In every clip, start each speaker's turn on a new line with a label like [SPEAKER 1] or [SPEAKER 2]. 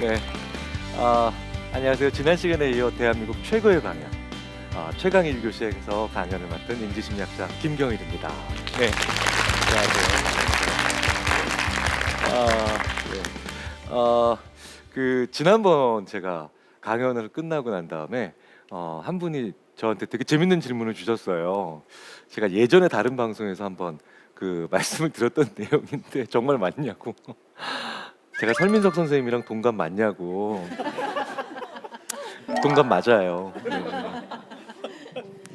[SPEAKER 1] 네. 아, 안녕하세요. 지난 시간에 이어 대한민국 최고의 강연, 최강 1교시에서 강연을 맡은 인지심리학자 김경일입니다. 네. 안녕하세요. 지난번 제가 강연을 끝나고 난 다음에 한 분이 저한테 되게 재밌는 질문을 주셨어요. 제가 예전에 다른 방송에서 한번 그 말씀을 드렸던 내용인데 정말 맞냐고. 제가 설민석 선생님이랑 동갑 맞냐고. 동갑 맞아요. 네.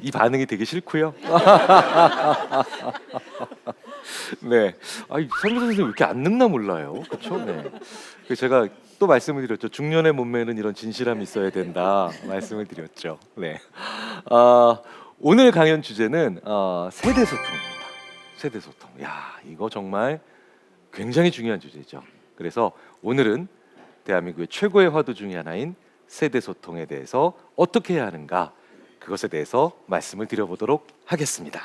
[SPEAKER 1] 이 반응이 되게 싫고요. 네. 설민석 선생님 왜 이렇게 안 늙나 몰라요. 그렇죠? 네. 그래서 제가 또 말씀을 드렸죠. 중년의 몸매는 이런 진실함이 있어야 된다. 말씀을 드렸죠. 네. 오늘 강연 주제는 세대 소통입니다. 세대 소통. 야, 이거 정말 굉장히 중요한 주제죠. 그래서 오늘은 대한민국의 최고의 화두 중에 하나인 세대 소통에 대해서 어떻게 해야 하는가, 그것에 대해서 말씀을 드려보도록 하겠습니다.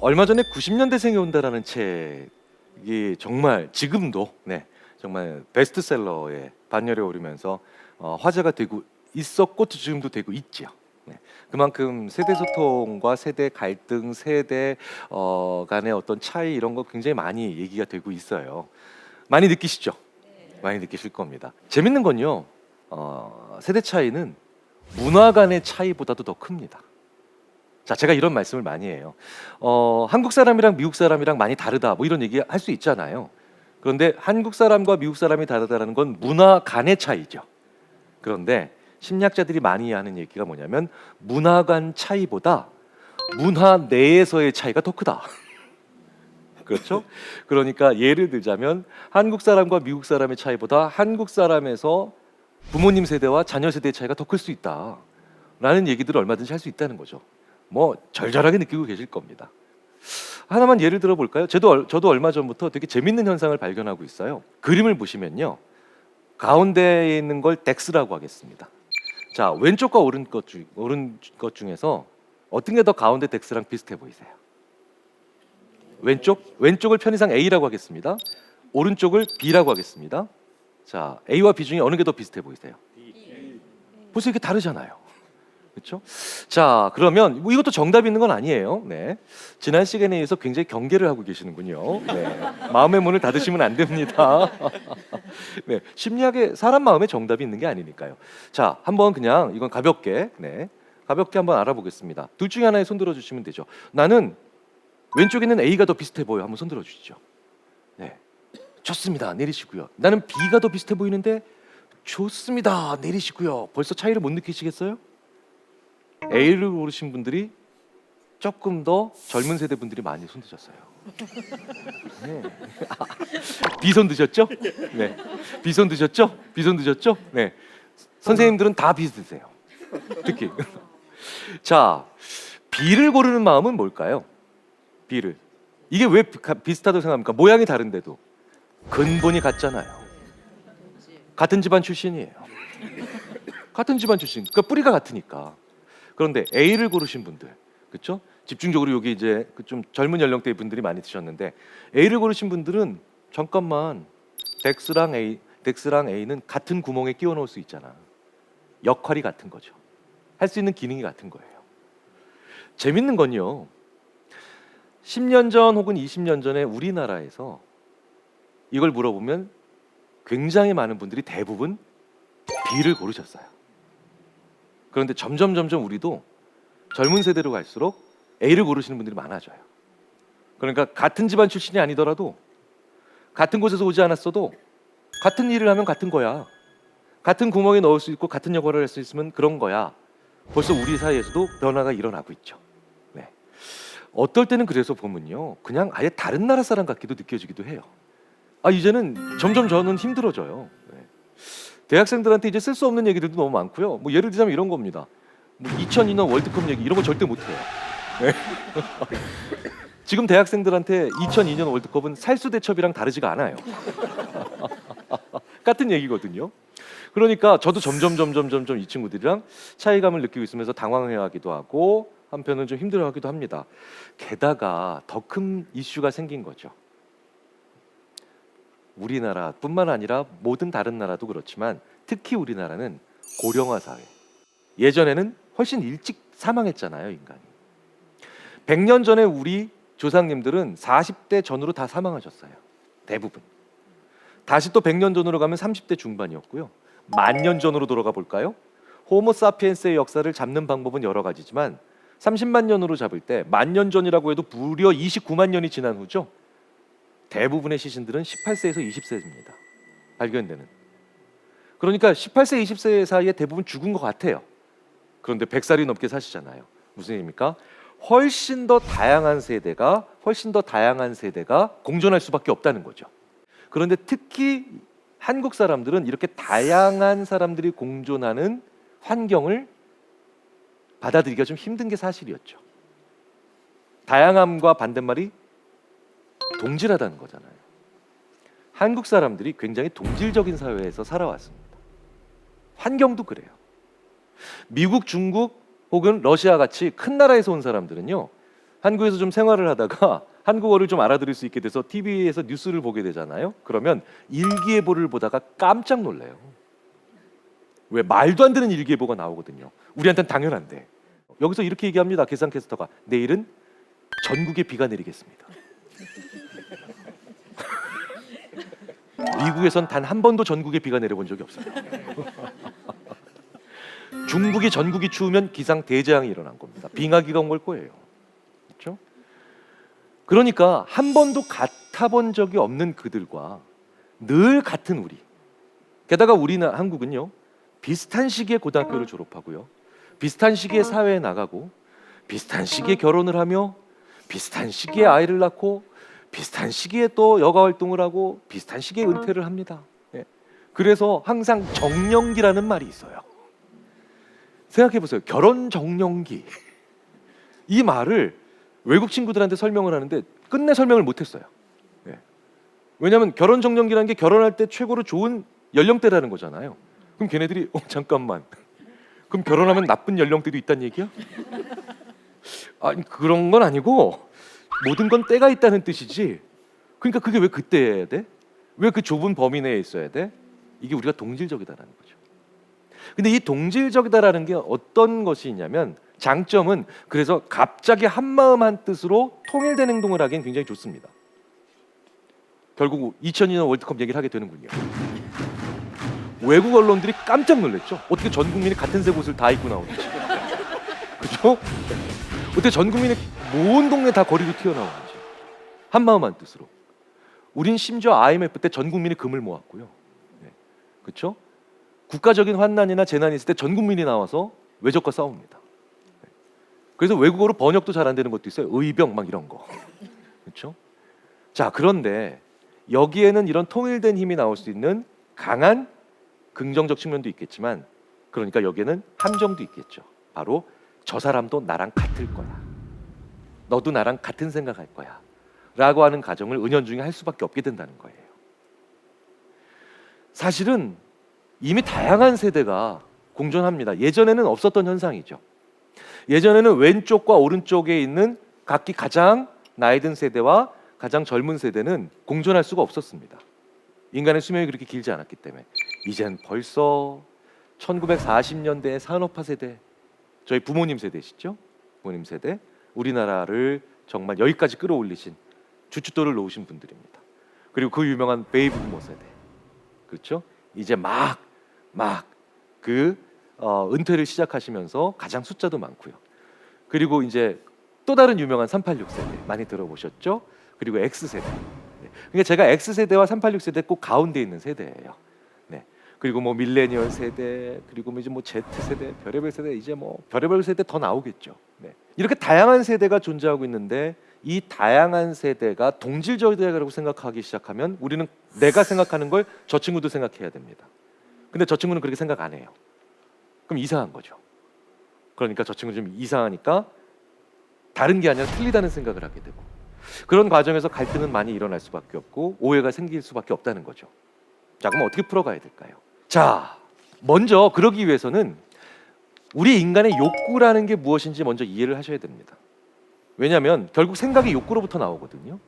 [SPEAKER 1] 얼마 전에 90년대생이 온다라는 책이 정말 지금도 정말 베스트셀러에 반열에 오르면서 화제가 되고 있었고 지금도 되고 있지요. 그만큼 세대 소통과 세대 갈등, 세대 간의 어떤 차이 이런 거 굉장히 많이 얘기가 되고 있어요. 많이 느끼시죠? 많이 느끼실 겁니다. 재밌는 건요, 세대 차이는 문화 간의 차이보다도 더 큽니다. 자, 제가 이런 말씀을 많이 해요. 한국 사람이랑 미국 사람이랑 많이 다르다, 뭐 이런 얘기 할 수 있잖아요. 그런데 한국 사람과 미국 사람이 다르다는 건 문화 간의 차이죠. 그런데 심리학자들이 많이 하는 얘기가 뭐냐면 문화 간 차이보다 문화 내에서의 차이가 더 크다. 그렇죠? 그러니까 예를 들자면 한국 사람과 미국 사람의 차이보다 한국 사람에서 부모님 세대와 자녀 세대의 차이가 더 클 수 있다 라는 얘기들을 얼마든지 할 수 있다는 거죠. 뭐 절절하게 느끼고 계실 겁니다. 하나만 예를 들어 볼까요? 저도 얼마 전부터 되게 재밌는 현상을 발견하고 있어요. 그림을 보시면요, 가운데에 있는 걸 덱스라고 하겠습니다. 자, 왼쪽과 오른 것 중에서 어떤 게 더 가운데 덱스랑 비슷해 보이세요? 왼쪽을 편의상 A라고 하겠습니다. 오른쪽을 B라고 하겠습니다. 자, A와 B 중에 어느 게 더 비슷해 보이세요? 벌써 이렇게 다르잖아요. 그렇죠? 자, 그러면 뭐 이것도 정답이 있는 건 아니에요. 네. 지난 시간에 의해서 굉장히 경계를 하고 계시는군요. 네. 마음의 문을 닫으시면 안 됩니다. 네. 심리학에 사람 마음에 정답이 있는 게 아니니까요. 자, 한번 그냥 이건 가볍게 가볍게 한번 알아보겠습니다. 둘 중에 하나에 손들어 주시면 되죠. 나는 왼쪽에 있는 A가 더 비슷해 보여. 한번 손들어 주시죠. 네. 좋습니다. 내리시고요. 나는 B가 더 비슷해 보이는데 좋습니다. 내리시고요. 벌써 차이를 못 느끼시겠어요? A를 고르신 분들이 조금 더 젊은 세대 분들이 많이 손 드셨어요. 네. B 손 드셨죠? 네. B 손 드셨죠? B 손 드셨죠? 네. 선생님들은 다 B 드세요. 특히. 자, B를 고르는 마음은 뭘까요? B를. 이게 왜 비슷하다고 생각합니까? 모양이 다른데도 근본이 같잖아요. 같은 집안 출신이에요. 같은 집안 출신. 그러니까 뿌리가 같으니까. 그런데 A를 고르신 분들, 그렇죠? 집중적으로 여기 이제 좀 젊은 연령대의 분들이 많이 드셨는데 A를 고르신 분들은 잠깐만, 덱스랑 A는 같은 구멍에 끼워 넣을 수 있잖아. 역할이 같은 거죠. 할 수 있는 기능이 같은 거예요. 재밌는 건요, 10년 전 혹은 20년 전에 우리나라에서 이걸 물어보면 굉장히 많은 분들이 대부분 B를 고르셨어요. 그런데 점점 우리도 젊은 세대로 갈수록 A를 고르시는 분들이 많아져요. 그러니까 같은 집안 출신이 아니더라도, 같은 곳에서 오지 않았어도 같은 일을 하면 같은 거야. 같은 구멍에 넣을 수 있고 같은 역할을 할 수 있으면 그런 거야. 벌써 우리 사이에서도 변화가 일어나고 있죠. 네. 어떨 때는 그래서 보면요, 그냥 아예 다른 나라 사람 같기도 느껴지기도 해요. 이제는 점점 저는 힘들어져요. 네. 대학생들한테 이제 쓸 수 없는 얘기들도 너무 많고요. 뭐 예를 들자면 이런 겁니다. 뭐 2002년 월드컵 얘기 이런 거 절대 못 해요. 네. 지금 대학생들한테 2002년 월드컵은 살수대첩이랑 다르지가 않아요. 같은 얘기거든요. 그러니까 저도 점점 이 친구들이랑 차이감을 느끼고 있으면서 당황해하기도 하고 한편은 좀 힘들어하기도 합니다. 게다가 더 큰 이슈가 생긴 거죠. 우리나라뿐만 아니라 모든 다른 나라도 그렇지만 특히 우리나라는 고령화 사회. 예전에는 훨씬 일찍 사망했잖아요, 인간이. 100년 전에 우리 조상님들은 40대 전후로 다 사망하셨어요. 대부분. 다시 또 100년 전으로 가면 30대 중반이었고요. 10,000년 전으로 돌아가 볼까요? 호모사피엔스의 역사를 잡는 방법은 여러 가지지만 30만 년으로 잡을 때 10,000년 전이라고 해도 무려 29만 년이 지난 후죠. 대부분의 시신들은 18세에서 20세입니다. 발견되는. 그러니까 18세, 20세 사이에 대부분 죽은 것 같아요. 그런데 100살이 넘게 사시잖아요. 무슨 얘기입니까? 훨씬 더 다양한 세대가 공존할 수밖에 없다는 거죠. 그런데 특히 한국 사람들은 이렇게 다양한 사람들이 공존하는 환경을 받아들이기가 좀 힘든 게 사실이었죠. 다양함과 반대말이 동질하다는 거잖아요. 한국 사람들이 굉장히 동질적인 사회에서 살아왔습니다. 환경도 그래요. 미국, 중국 혹은 러시아 같이 큰 나라에서 온 사람들은요, 한국에서 좀 생활을 하다가 한국어를 좀 알아들을 수 있게 돼서 TV에서 뉴스를 보게 되잖아요. 그러면 일기예보를 보다가 깜짝 놀래요. 왜? 말도 안 되는 일기예보가 나오거든요. 우리한테는 당연한데. 여기서 이렇게 얘기합니다. 계산캐스터가. 내일은 전국에 비가 내리겠습니다. 미국에선 단 한 번도 전국에 비가 내려본 적이 없어요. 중국이 전국이 추우면 기상 대재앙이 일어난 겁니다. 빙하기가 온 걸 거예요. 그렇죠? 그러니까 한 번도 같아본 적이 없는 그들과 늘 같은 우리. 게다가 우리나 한국은요, 비슷한 시기에 고등학교를 졸업하고요, 비슷한 시기에 사회에 나가고, 비슷한 시기에 결혼을 하며, 비슷한 시기에 아이를 낳고, 비슷한 시기에 또 여가 활동을 하고, 비슷한 시기에 은퇴를 합니다. 예. 그래서 항상 정년기라는 말이 있어요. 생각해 보세요. 결혼 정년기. 이 말을 외국 친구들한테 설명을 하는데 끝내 설명을 못했어요. 예. 왜냐하면 결혼 정년기라는 게 결혼할 때 최고로 좋은 연령대라는 거잖아요. 그럼 걔네들이 잠깐만. 그럼 결혼하면 나쁜 연령대도 있다는 얘기야? 아니 그런 건 아니고 모든 건 때가 있다는 뜻이지. 그러니까 그게 왜 그때여야 돼? 왜 그 좁은 범위 내에 있어야 돼? 이게 우리가 동질적이다라는 거죠. 근데 이 동질적이다라는 게 어떤 것이 있냐면, 장점은 그래서 갑자기 한마음 한뜻으로 통일된 행동을 하기엔 굉장히 좋습니다. 결국 2002년 월드컵 얘기를 하게 되는군요. 외국 언론들이 깜짝 놀랐죠. 어떻게 전 국민이 같은 색 옷을 다 입고 나오는지. 그죠? 어떻게 전 국민이 모든 동네 다 거리로 튀어나오는지. 한마음 한뜻으로. 우린 심지어 IMF 때 전 국민이 금을 모았고요. 네. 그렇죠? 국가적인 환난이나 재난이 있을 때 전 국민이 나와서 외적과 싸웁니다. 네. 그래서 외국어로 번역도 잘 안 되는 것도 있어요. 의병 막 이런 거. 그렇죠? 자, 그런데 여기에는 이런 통일된 힘이 나올 수 있는 강한 긍정적 측면도 있겠지만, 그러니까 여기에는 함정도 있겠죠. 바로 저 사람도 나랑 같을 거야. 너도 나랑 같은 생각할 거야. 라고 하는 가정을 은연중에 할 수밖에 없게 된다는 거예요. 사실은 이미 다양한 세대가 공존합니다. 예전에는 없었던 현상이죠. 예전에는 왼쪽과 오른쪽에 있는 각기 가장 나이 든 세대와 가장 젊은 세대는 공존할 수가 없었습니다. 인간의 수명이 그렇게 길지 않았기 때문에. 이젠 벌써 1940년대 산업화 세대, 저희 부모님 세대시죠? 부모님 세대, 우리나라를 정말 여기까지 끌어올리신 주춧돌을 놓으신 분들입니다. 그리고 그 유명한 베이비 부모 세대, 그렇죠? 이제 막 은퇴를 시작하시면서 가장 숫자도 많고요. 그리고 이제 또 다른 유명한 386 세대 많이 들어보셨죠? 그리고 X세대. 네. 그러니까 제가 X세대와 386 세대 꼭 가운데 있는 세대예요. 네. 그리고 뭐 밀레니얼 세대, 그리고 이제 뭐 Z 세대, 별의별 세대, 이제 뭐 별의별 세대 더 나오겠죠. 네. 이렇게 다양한 세대가 존재하고 있는데, 이 다양한 세대가 동질적이라고 생각하기 시작하면 우리는 내가 생각하는 걸 저 친구도 생각해야 됩니다. 근데 저 친구는 그렇게 생각 안 해요. 그럼 이상한 거죠. 그러니까 저 친구 좀 이상하니까 다른 게 아니라 틀리다는 생각을 하게 되고, 그런 과정에서 갈등은 많이 일어날 수밖에 없고 오해가 생길 수밖에 없다는 거죠. 자, 그럼 어떻게 풀어가야 될까요? 자, 먼저 그러기 위해서는 우리 인간의 욕구라는 게 무엇인지 먼저 이해를 하셔야 됩니다. 왜냐하면 결국 생각이 욕구로부터 나오거든요.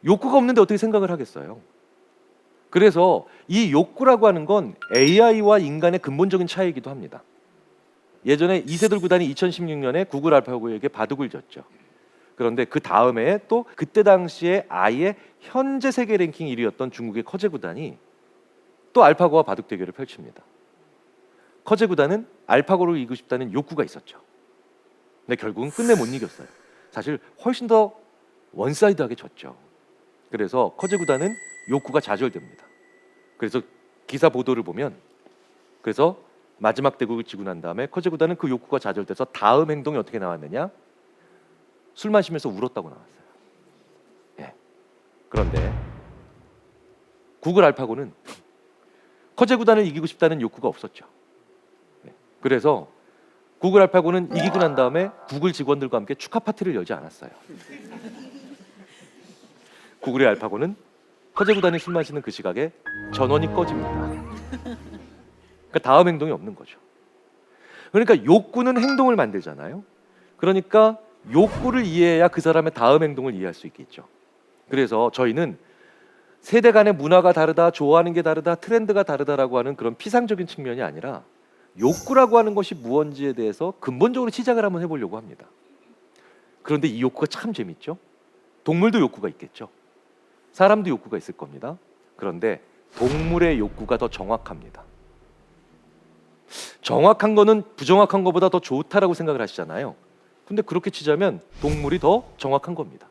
[SPEAKER 1] 욕구가 없는데 어떻게 생각을 하겠어요? 그래서 이 욕구라고 하는 건 AI와 인간의 근본적인 차이이기도 합니다. 예전에 이세돌 구단이 2016년에 구글 알파고에게 바둑을 졌죠. 그런데 그 다음에 또 그때 당시에 아예 현재 세계 랭킹 1위였던 중국의 커제 구단이 또 알파고와 바둑 대결을 펼칩니다. 커제 구단은 알파고를 이기고 싶다는 욕구가 있었죠. 근데 결국은 끝내 못 이겼어요. 사실 훨씬 더 원사이드하게 졌죠. 그래서 커제 구단은 욕구가 좌절됩니다. 그래서 기사 보도를 보면, 그래서 마지막 대국을 지고 난 다음에 커제 구단은 그 욕구가 좌절돼서 다음 행동이 어떻게 나왔느냐? 술 마시면서 울었다고 나왔어요. 예. 그런데 구글 알파고는 커제 구단을 이기고 싶다는 욕구가 없었죠. 예. 그래서 구글 알파고는 이기고 난 다음에 구글 직원들과 함께 축하 파티를 열지 않았어요. 구글의 알파고는 커제 구단이 술 마시는 그 시각에 전원이 꺼집니다. 그러니까 다음 행동이 없는 거죠. 그러니까 욕구는 행동을 만들잖아요. 그러니까 욕구를 이해해야 그 사람의 다음 행동을 이해할 수 있겠죠. 그래서 저희는 세대 간의 문화가 다르다, 좋아하는 게 다르다, 트렌드가 다르다라고 하는 그런 피상적인 측면이 아니라 욕구라고 하는 것이 무언지에 대해서 근본적으로 시작을 한번 해보려고 합니다. 그런데 이 욕구가 참 재밌죠. 동물도 욕구가 있겠죠. 사람도 욕구가 있을 겁니다. 그런데 동물의 욕구가 더 정확합니다. 정확한 거는 부정확한 것보다 더 좋다라고 생각을 하시잖아요. 근데 그렇게 치자면 동물이 더 정확한 겁니다.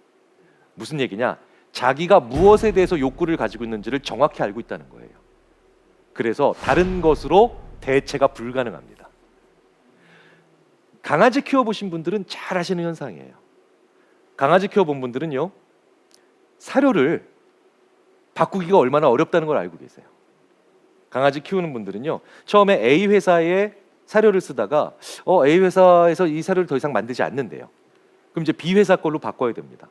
[SPEAKER 1] 무슨 얘기냐? 자기가 무엇에 대해서 욕구를 가지고 있는지를 정확히 알고 있다는 거예요. 그래서 다른 것으로 대체가 불가능합니다. 강아지 키워보신 분들은 잘 아시는 현상이에요. 강아지 키워본 분들은요, 사료를 바꾸기가 얼마나 어렵다는 걸 알고 계세요. 강아지 키우는 분들은요, 처음에 A 회사의 사료를 쓰다가 A 회사에서 이 사료를 더 이상 만들지 않는데요. 그럼 이제 B 회사 걸로 바꿔야 됩니다.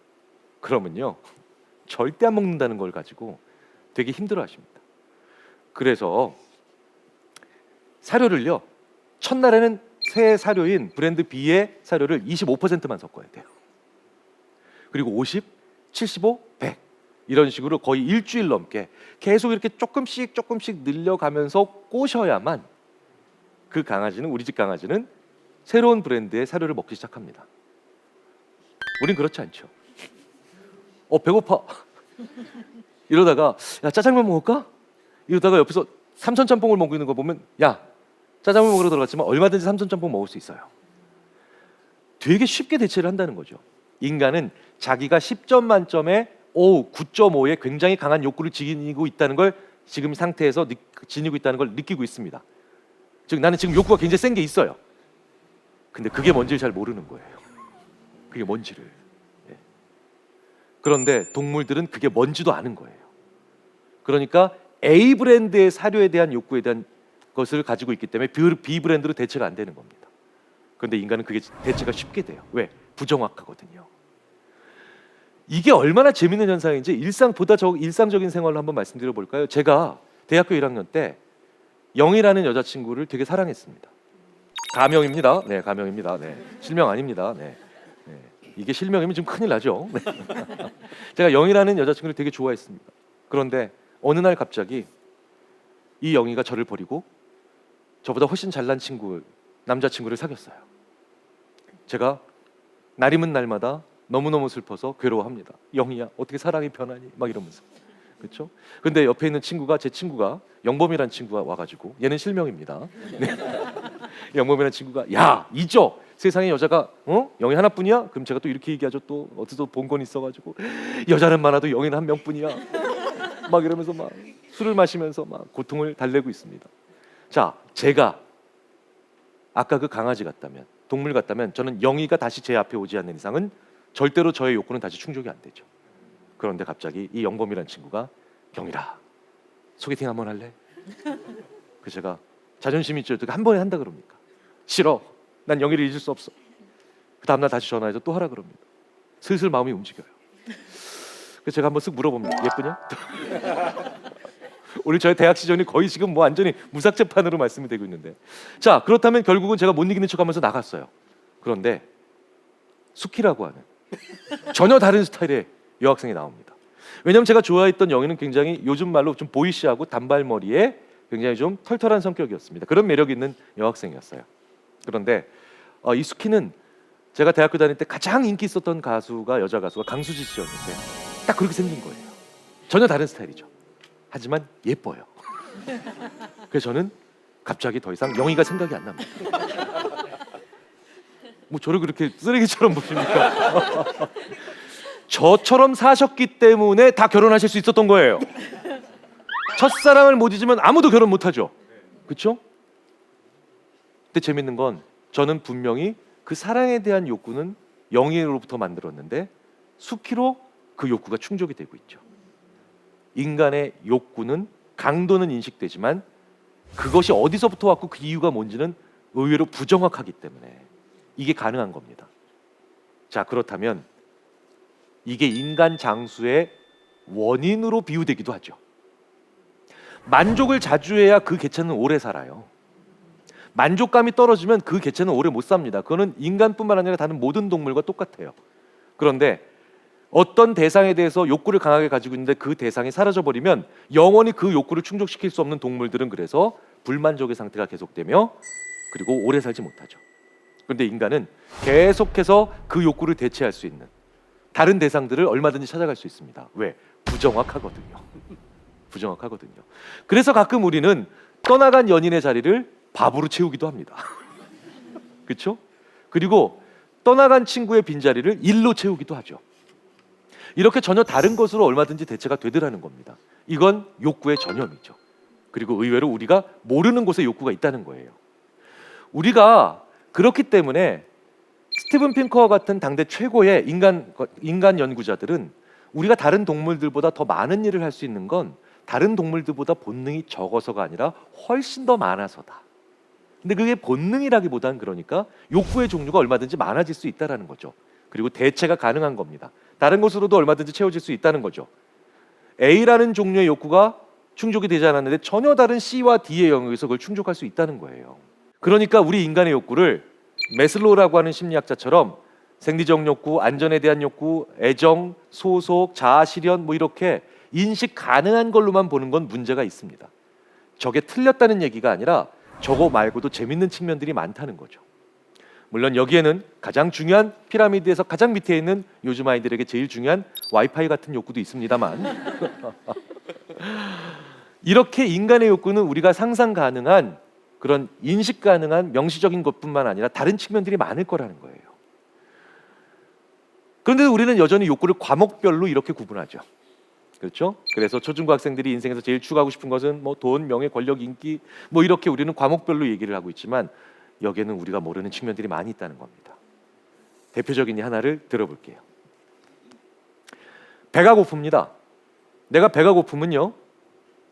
[SPEAKER 1] 그러면요, 절대 안 먹는다는 걸 가지고 되게 힘들어하십니다. 그래서 사료를요, 첫날에는 새 사료인 브랜드 B의 사료를 25%만 섞어야 돼요. 그리고 50, 75, 100 이런 식으로 거의 일주일 넘게 계속 이렇게 조금씩 늘려가면서 꼬셔야만 그 강아지는, 우리 집 강아지는 새로운 브랜드의 사료를 먹기 시작합니다. 우린 그렇지 않죠. 배고파. 이러다가 야, 짜장면 먹을까? 이러다가 옆에서 삼천짬뽕을 먹고 있는 거 보면, 야, 짜장면 먹으러 들어갔지만 얼마든지 삼천짬뽕 먹을 수 있어요. 되게 쉽게 대체를 한다는 거죠. 인간은 자기가 10점 만점에 9.5의 굉장히 강한 욕구를 지니고 있다는 걸, 지금 상태에서 지니고 있다는 걸 느끼고 있습니다. 즉 나는 지금 욕구가 굉장히 센 게 있어요. 근데 그게 뭔지를 잘 모르는 거예요. 그게 뭔지를. 예. 그런데 동물들은 그게 뭔지도 아는 거예요. 그러니까 A 브랜드의 사료에 대한 욕구에 대한 것을 가지고 있기 때문에 B 브랜드로 대체가 안 되는 겁니다. 그런데 인간은 그게 대체가 쉽게 돼요. 왜? 부정확하거든요. 이게 얼마나 재밌는 현상인지 일상적인 생활로 한번 말씀드려 볼까요? 제가 대학교 1학년 때 영희라는 여자친구를 되게 사랑했습니다. 가명입니다. 네, 가명입니다. 네, 실명 아닙니다. 네, 네. 이게 실명이면 좀 큰일 나죠. 네. 제가 영희라는 여자친구를 되게 좋아했습니다. 그런데 어느 날 갑자기 이 영희가 저를 버리고 저보다 훨씬 잘난 남자친구를 사귀었어요. 제가 날이면 날마다 너무너무 슬퍼서 괴로워합니다. 영희야, 어떻게 사랑이 변하니? 막 이러면서. 그렇죠? 근데 옆에 있는 제 친구가 영범이라는 친구가 와가지고, 얘는 실명입니다. 네. 영범이라는 친구가, 야, 잊어. 세상에 여자가 영희 하나뿐이야? 그럼 제가 또 이렇게 얘기하죠. 또 어디서 본 건 있어가지고, 여자는 많아도 영희는 한 명뿐이야. 막 이러면서 막 술을 마시면서 막 고통을 달래고 있습니다. 자, 제가 아까 그 강아지 같다면, 동물 같다면, 저는 영희가 다시 제 앞에 오지 않는 이상은 절대로 저의 욕구는 다시 충족이 안 되죠. 그런데 갑자기 이 영범이라는 친구가, 경이라, 소개팅 한번 할래? 그 제가 자존심이 있죠. 한 번에 한다 그럽니까? 싫어. 난 영희를 잊을 수 없어. 그 다음날 다시 전화해서 또 하라 그럽니다. 슬슬 마음이 움직여요. 그래서 제가 한번 쓱 물어봅니다. 예쁘냐? 우리 저의 대학 시절이 거의 지금 뭐 완전히 무삭제판으로 말씀이 되고 있는데, 자, 그렇다면 결국은 제가 못 이기는 척하면서 나갔어요. 그런데 수키라고 하는 전혀 다른 스타일의 여학생이 나옵니다. 왜냐하면 제가 좋아했던 영희는 굉장히 요즘 말로 좀 보이시하고 단발머리에 굉장히 좀 털털한 성격이었습니다. 그런 매력 있는 여학생이었어요. 그런데 이 수키는 제가 대학교 다닐 때 가장 인기 있었던 가수가, 여자 가수가 강수지 씨였는데 딱 그렇게 생긴 거예요. 전혀 다른 스타일이죠. 하지만 예뻐요. 그래서 저는 갑자기 더 이상 영희가 생각이 안 납니다. 뭐 저를 그렇게 쓰레기처럼 보십니까? 저처럼 사셨기 때문에 다 결혼하실 수 있었던 거예요. 첫사랑을 못 잊으면 아무도 결혼 못하죠. 그렇죠? 근데 재밌는 건 저는 분명히 그 사랑에 대한 욕구는 영희로부터 만들었는데 수키로 그 욕구가 충족이 되고 있죠. 인간의 욕구는 강도는 인식되지만 그것이 어디서부터 왔고 그 이유가 뭔지는 의외로 부정확하기 때문에 이게 가능한 겁니다. 자, 그렇다면 이게 인간 장수의 원인으로 비유되기도 하죠. 만족을 자주 해야 그 개체는 오래 살아요. 만족감이 떨어지면 그 개체는 오래 못 삽니다. 그거는 인간뿐만 아니라 다른 모든 동물과 똑같아요. 그런데 어떤 대상에 대해서 욕구를 강하게 가지고 있는데 그 대상이 사라져버리면 영원히 그 욕구를 충족시킬 수 없는 동물들은 그래서 불만족의 상태가 계속되며 그리고 오래 살지 못하죠. 그런데 인간은 계속해서 그 욕구를 대체할 수 있는 다른 대상들을 얼마든지 찾아갈 수 있습니다. 왜? 부정확하거든요. 부정확하거든요. 그래서 가끔 우리는 떠나간 연인의 자리를 밥으로 채우기도 합니다. 그렇죠? 그리고 떠나간 친구의 빈자리를 일로 채우기도 하죠. 이렇게 전혀 다른 것으로 얼마든지 대체가 되더라는 겁니다. 이건 욕구의 전염이죠. 그리고 의외로 우리가 모르는 곳에 욕구가 있다는 거예요. 우리가 그렇기 때문에 스티븐 핑커와 같은 당대 최고의 인간 연구자들은 우리가 다른 동물들보다 더 많은 일을 할 수 있는 건 다른 동물들보다 본능이 적어서가 아니라 훨씬 더 많아서다. 근데 그게 본능이라기보다는 그러니까 욕구의 종류가 얼마든지 많아질 수 있다는 거죠. 그리고 대체가 가능한 겁니다. 다른 것으로도 얼마든지 채워질 수 있다는 거죠. A라는 종류의 욕구가 충족이 되지 않았는데 전혀 다른 C와 D의 영역에서 그걸 충족할 수 있다는 거예요. 그러니까 우리 인간의 욕구를 매슬로우라고 하는 심리학자처럼 생리적 욕구, 안전에 대한 욕구, 애정, 소속, 자아 실현 뭐 이렇게 인식 가능한 걸로만 보는 건 문제가 있습니다. 저게 틀렸다는 얘기가 아니라 저거 말고도 재밌는 측면들이 많다는 거죠. 물론 여기에는 가장 중요한 피라미드에서 가장 밑에 있는 요즘 아이들에게 제일 중요한 와이파이 같은 욕구도 있습니다만 이렇게 인간의 욕구는 우리가 상상 가능한 그런 인식 가능한 명시적인 것뿐만 아니라 다른 측면들이 많을 거라는 거예요. 그런데 우리는 여전히 욕구를 과목별로 이렇게 구분하죠. 그렇죠? 그래서 초중고 학생들이 인생에서 제일 추구하고 싶은 것은 뭐 돈, 명예, 권력, 인기 뭐 이렇게 우리는 과목별로 얘기를 하고 있지만 여기에는 우리가 모르는 측면들이 많이 있다는 겁니다. 대표적인 하나를 들어볼게요. 배가 고픕니다. 내가 배가 고프면요,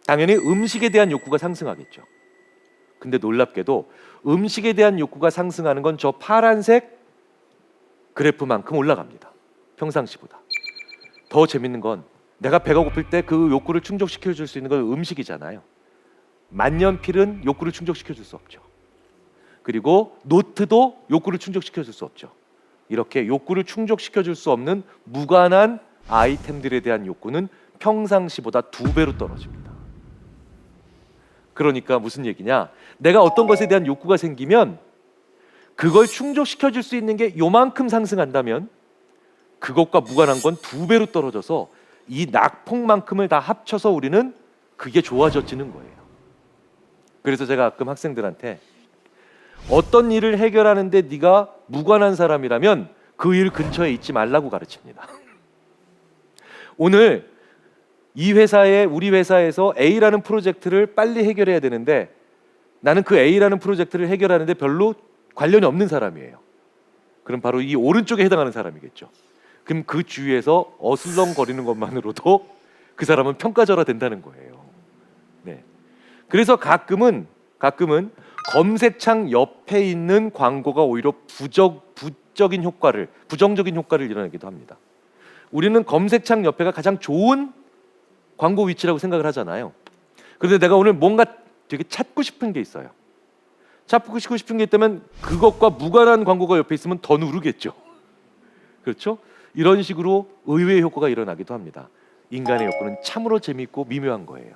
[SPEAKER 1] 당연히 음식에 대한 욕구가 상승하겠죠. 근데 놀랍게도 음식에 대한 욕구가 상승하는 건 저 파란색 그래프만큼 올라갑니다. 평상시보다. 더 재밌는 건 내가 배가 고플 때 그 욕구를 충족시켜 줄 수 있는 건 음식이잖아요. 만년필은 욕구를 충족시켜 줄 수 없죠. 그리고 노트도 욕구를 충족시켜 줄 수 없죠. 이렇게 욕구를 충족시켜 줄 수 없는 무관한 아이템들에 대한 욕구는 평상시보다 2배로 떨어집니다. 그러니까 무슨 얘기냐? 내가 어떤 것에 대한 욕구가 생기면 그걸 충족시켜 줄 수 있는 게 요만큼 상승한다면 그것과 무관한 건 2배로 떨어져서 이 낙폭만큼을 다 합쳐서 우리는 그게 좋아져지는 거예요. 그래서 제가 가끔 학생들한테 어떤 일을 해결하는데 네가 무관한 사람이라면 그 일 근처에 있지 말라고 가르칩니다. 오늘 우리 회사에서 A라는 프로젝트를 빨리 해결해야 되는데 나는 그 A라는 프로젝트를 해결하는데 별로 관련이 없는 사람이에요. 그럼 바로 이 오른쪽에 해당하는 사람이겠죠. 그럼 그 주위에서 어슬렁거리는 것만으로도 그 사람은 평가절하 된다는 거예요. 네. 그래서 가끔은 가끔은 검색창 옆에 있는 광고가 오히려 부정적인 효과를 일어내기도 합니다. 우리는 검색창 옆에가 가장 좋은 광고 위치라고 생각을 하잖아요. 그런데 내가 오늘 뭔가 되게 찾고 싶은 게 있어요. 찾고 싶은 게 있다면 그것과 무관한 광고가 옆에 있으면 더 누르겠죠. 그렇죠? 이런 식으로 의외의 효과가 일어나기도 합니다. 인간의 욕구는 참으로 재미있고 미묘한 거예요.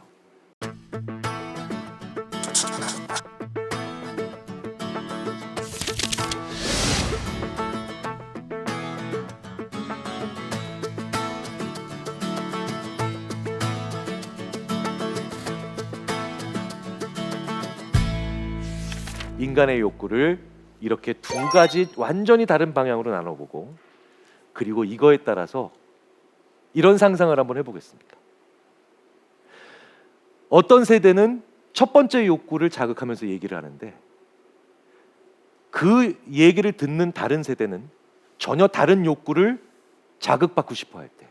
[SPEAKER 1] 인간의 욕구를 이렇게 두 가지 완전히 다른 방향으로 나눠보고, 그리고 이거에 따라서 이런 상상을 한번 해보겠습니다. 어떤 세대는 첫 번째 욕구를 자극하면서 얘기를 하는데, 그 얘기를 듣는 다른 세대는 전혀 다른 욕구를 자극받고 싶어 할 때,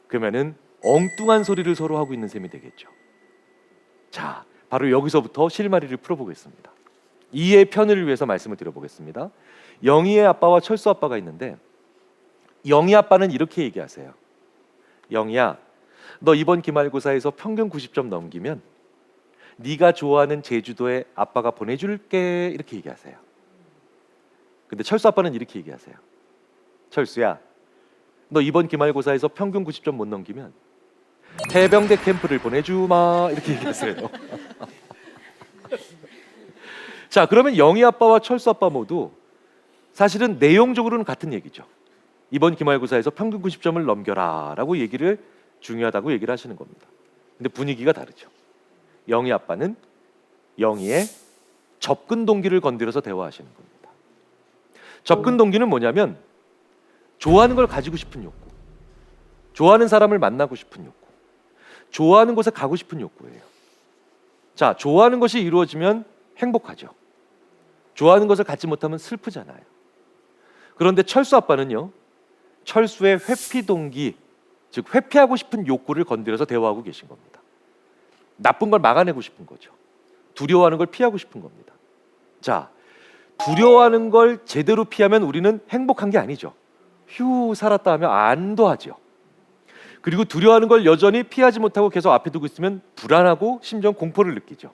[SPEAKER 1] 그러면은 엉뚱한 소리를 서로 하고 있는 셈이 되겠죠. 자, 바로 여기서부터 실마리를 풀어보겠습니다. 이의 편의를 위해서 말씀을 드려보겠습니다. 영희의 아빠와 철수 아빠가 있는데, 영희 아빠는 이렇게 얘기하세요. 영희야, 너 이번 기말고사에서 평균 90점 넘기면 네가 좋아하는 제주도에 아빠가 보내줄게, 이렇게 얘기하세요. 근데 철수 아빠는 이렇게 얘기하세요. 철수야, 너 이번 기말고사에서 평균 90점 못 넘기면 해병대 캠프를 보내주마, 이렇게 얘기하세요. 자, 그러면 영희 아빠와 철수 아빠 모두 사실은 내용적으로는 같은 얘기죠. 이번 기말고사에서 평균 90점을 넘겨라 라고 얘기를 중요하다고 얘기를 하시는 겁니다. 근데 분위기가 다르죠. 영희 아빠는 영희의 접근 동기를 건드려서 대화하시는 겁니다. 접근 동기는 뭐냐면 좋아하는 걸 가지고 싶은 욕구, 좋아하는 사람을 만나고 싶은 욕구, 좋아하는 곳에 가고 싶은 욕구예요. 자, 좋아하는 것이 이루어지면 행복하죠. 좋아하는 것을 갖지 못하면 슬프잖아요. 그런데 철수 아빠는요, 철수의 회피 동기, 즉 회피하고 싶은 욕구를 건드려서 대화하고 계신 겁니다. 나쁜 걸 막아내고 싶은 거죠. 두려워하는 걸 피하고 싶은 겁니다. 자, 두려워하는 걸 제대로 피하면 우리는 행복한 게 아니죠. 휴, 살았다 하면 안도하죠. 그리고 두려워하는 걸 여전히 피하지 못하고 계속 앞에 두고 있으면 불안하고 심지어 공포를 느끼죠.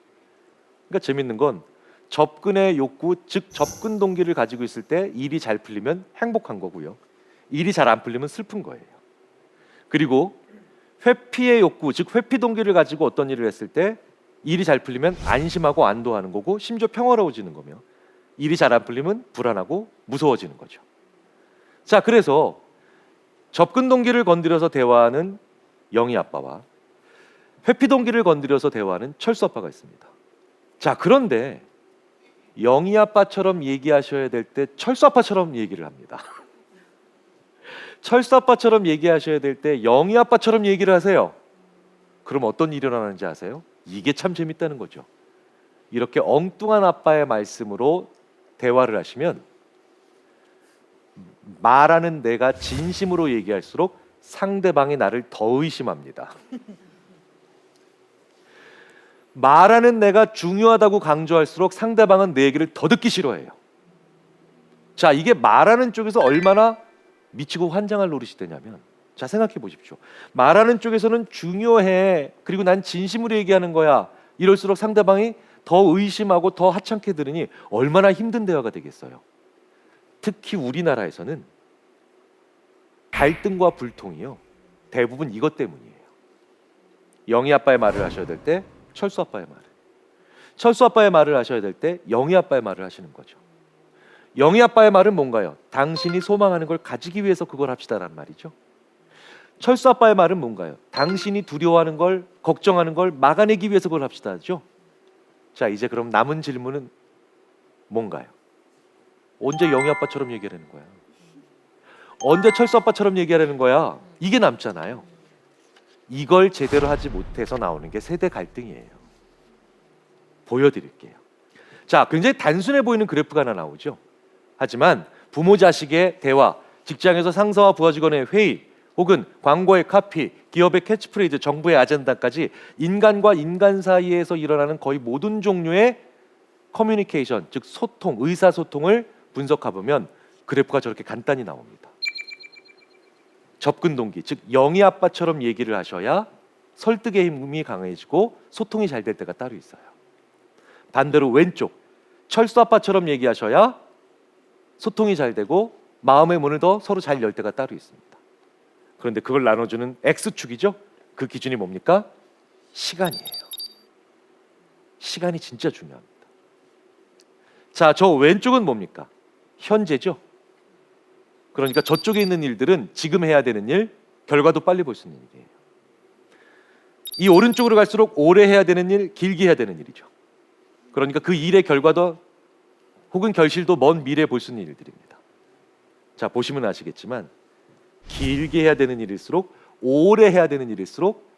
[SPEAKER 1] 그러니까 재밌는 건 접근의 욕구, 즉 접근 동기를 가지고 있을 때 일이 잘 풀리면 행복한 거고요. 일이 잘 안 풀리면 슬픈 거예요. 그리고 회피의 욕구, 즉 회피 동기를 가지고 어떤 일을 했을 때 일이 잘 풀리면 안심하고 안도하는 거고, 심지어 평화로워지는 거며, 일이 잘 안 풀리면 불안하고 무서워지는 거죠. 자, 그래서 접근 동기를 건드려서 대화하는 영희 아빠와 회피 동기를 건드려서 대화하는 철수 아빠가 있습니다. 자, 그런데 영희 아빠처럼 얘기하셔야 될 때 철수 아빠처럼 얘기를 합니다. 철수 아빠처럼 얘기하셔야 될 때 영희 아빠처럼 얘기를 하세요. 그럼 어떤 일이 일어나는지 아세요? 이게 참 재밌다는 거죠. 이렇게 엉뚱한 아빠의 말씀으로 대화를 하시면 말하는 내가 진심으로 얘기할수록 상대방이 나를 더 의심합니다. 말하는 내가 중요하다고 강조할수록 상대방은 내 얘기를 더 듣기 싫어해요. 자, 이게 말하는 쪽에서 얼마나 미치고 환장할 노릇이 되냐면, 자, 생각해 보십시오. 말하는 쪽에서는 중요해, 그리고 난 진심으로 얘기하는 거야, 이럴수록 상대방이 더 의심하고 더 하찮게 들으니 얼마나 힘든 대화가 되겠어요. 특히 우리나라에서는 갈등과 불통이요, 대부분 이것 때문이에요. 영희 아빠의 말을 하셔야 될 때 철수 아빠의 말을, 철수 아빠의 말을 하셔야 될 때 영희 아빠의 말을 하시는 거죠. 영희 아빠의 말은 뭔가요? 당신이 소망하는 걸 가지기 위해서 그걸 합시다라는 말이죠. 철수 아빠의 말은 뭔가요? 당신이 두려워하는 걸, 걱정하는 걸 막아내기 위해서 그걸 합시다죠. 자, 이제 그럼 남은 질문은 뭔가요? 언제 영희 아빠처럼 얘기하려는 거야? 언제 철수 아빠처럼 얘기하려는 거야? 이게 남잖아요. 이걸 제대로 하지 못해서 나오는 게 세대 갈등이에요. 보여드릴게요. 자, 굉장히 단순해 보이는 그래프가 하나 나오죠. 하지만 부모 자식의 대화, 직장에서 상사와 부하 직원의 회의, 혹은 광고의 카피, 기업의 캐치프레이즈, 정부의 아젠다까지 인간과 인간 사이에서 일어나는 거의 모든 종류의 커뮤니케이션, 즉 소통, 의사소통을 분석해보면 그래프가 저렇게 간단히 나옵니다. 접근 동기, 즉 영희 아빠처럼 얘기를 하셔야 설득의 힘이 강해지고 소통이 잘 될 때가 따로 있어요. 반대로 왼쪽, 철수 아빠처럼 얘기하셔야 소통이 잘 되고 마음의 문을 더 서로 잘 열 때가 따로 있습니다. 그런데 그걸 나눠주는 X축이죠. 그 기준이 뭡니까? 시간이에요. 시간이 진짜 중요합니다. 자, 저 왼쪽은 뭡니까? 현재죠. 그러니까 저쪽에 있는 일들은 지금 해야 되는 일, 결과도 빨리 볼 수 있는 일이에요. 이 오른쪽으로 갈수록 오래 해야 되는 일, 길게 해야 되는 일이죠. 그러니까 그 일의 결과도 혹은 결실도 먼 미래에 볼 수 있는 일들입니다. 자, 보시면 아시겠지만 길게 해야 되는 일일수록, 오래 해야 되는 일일수록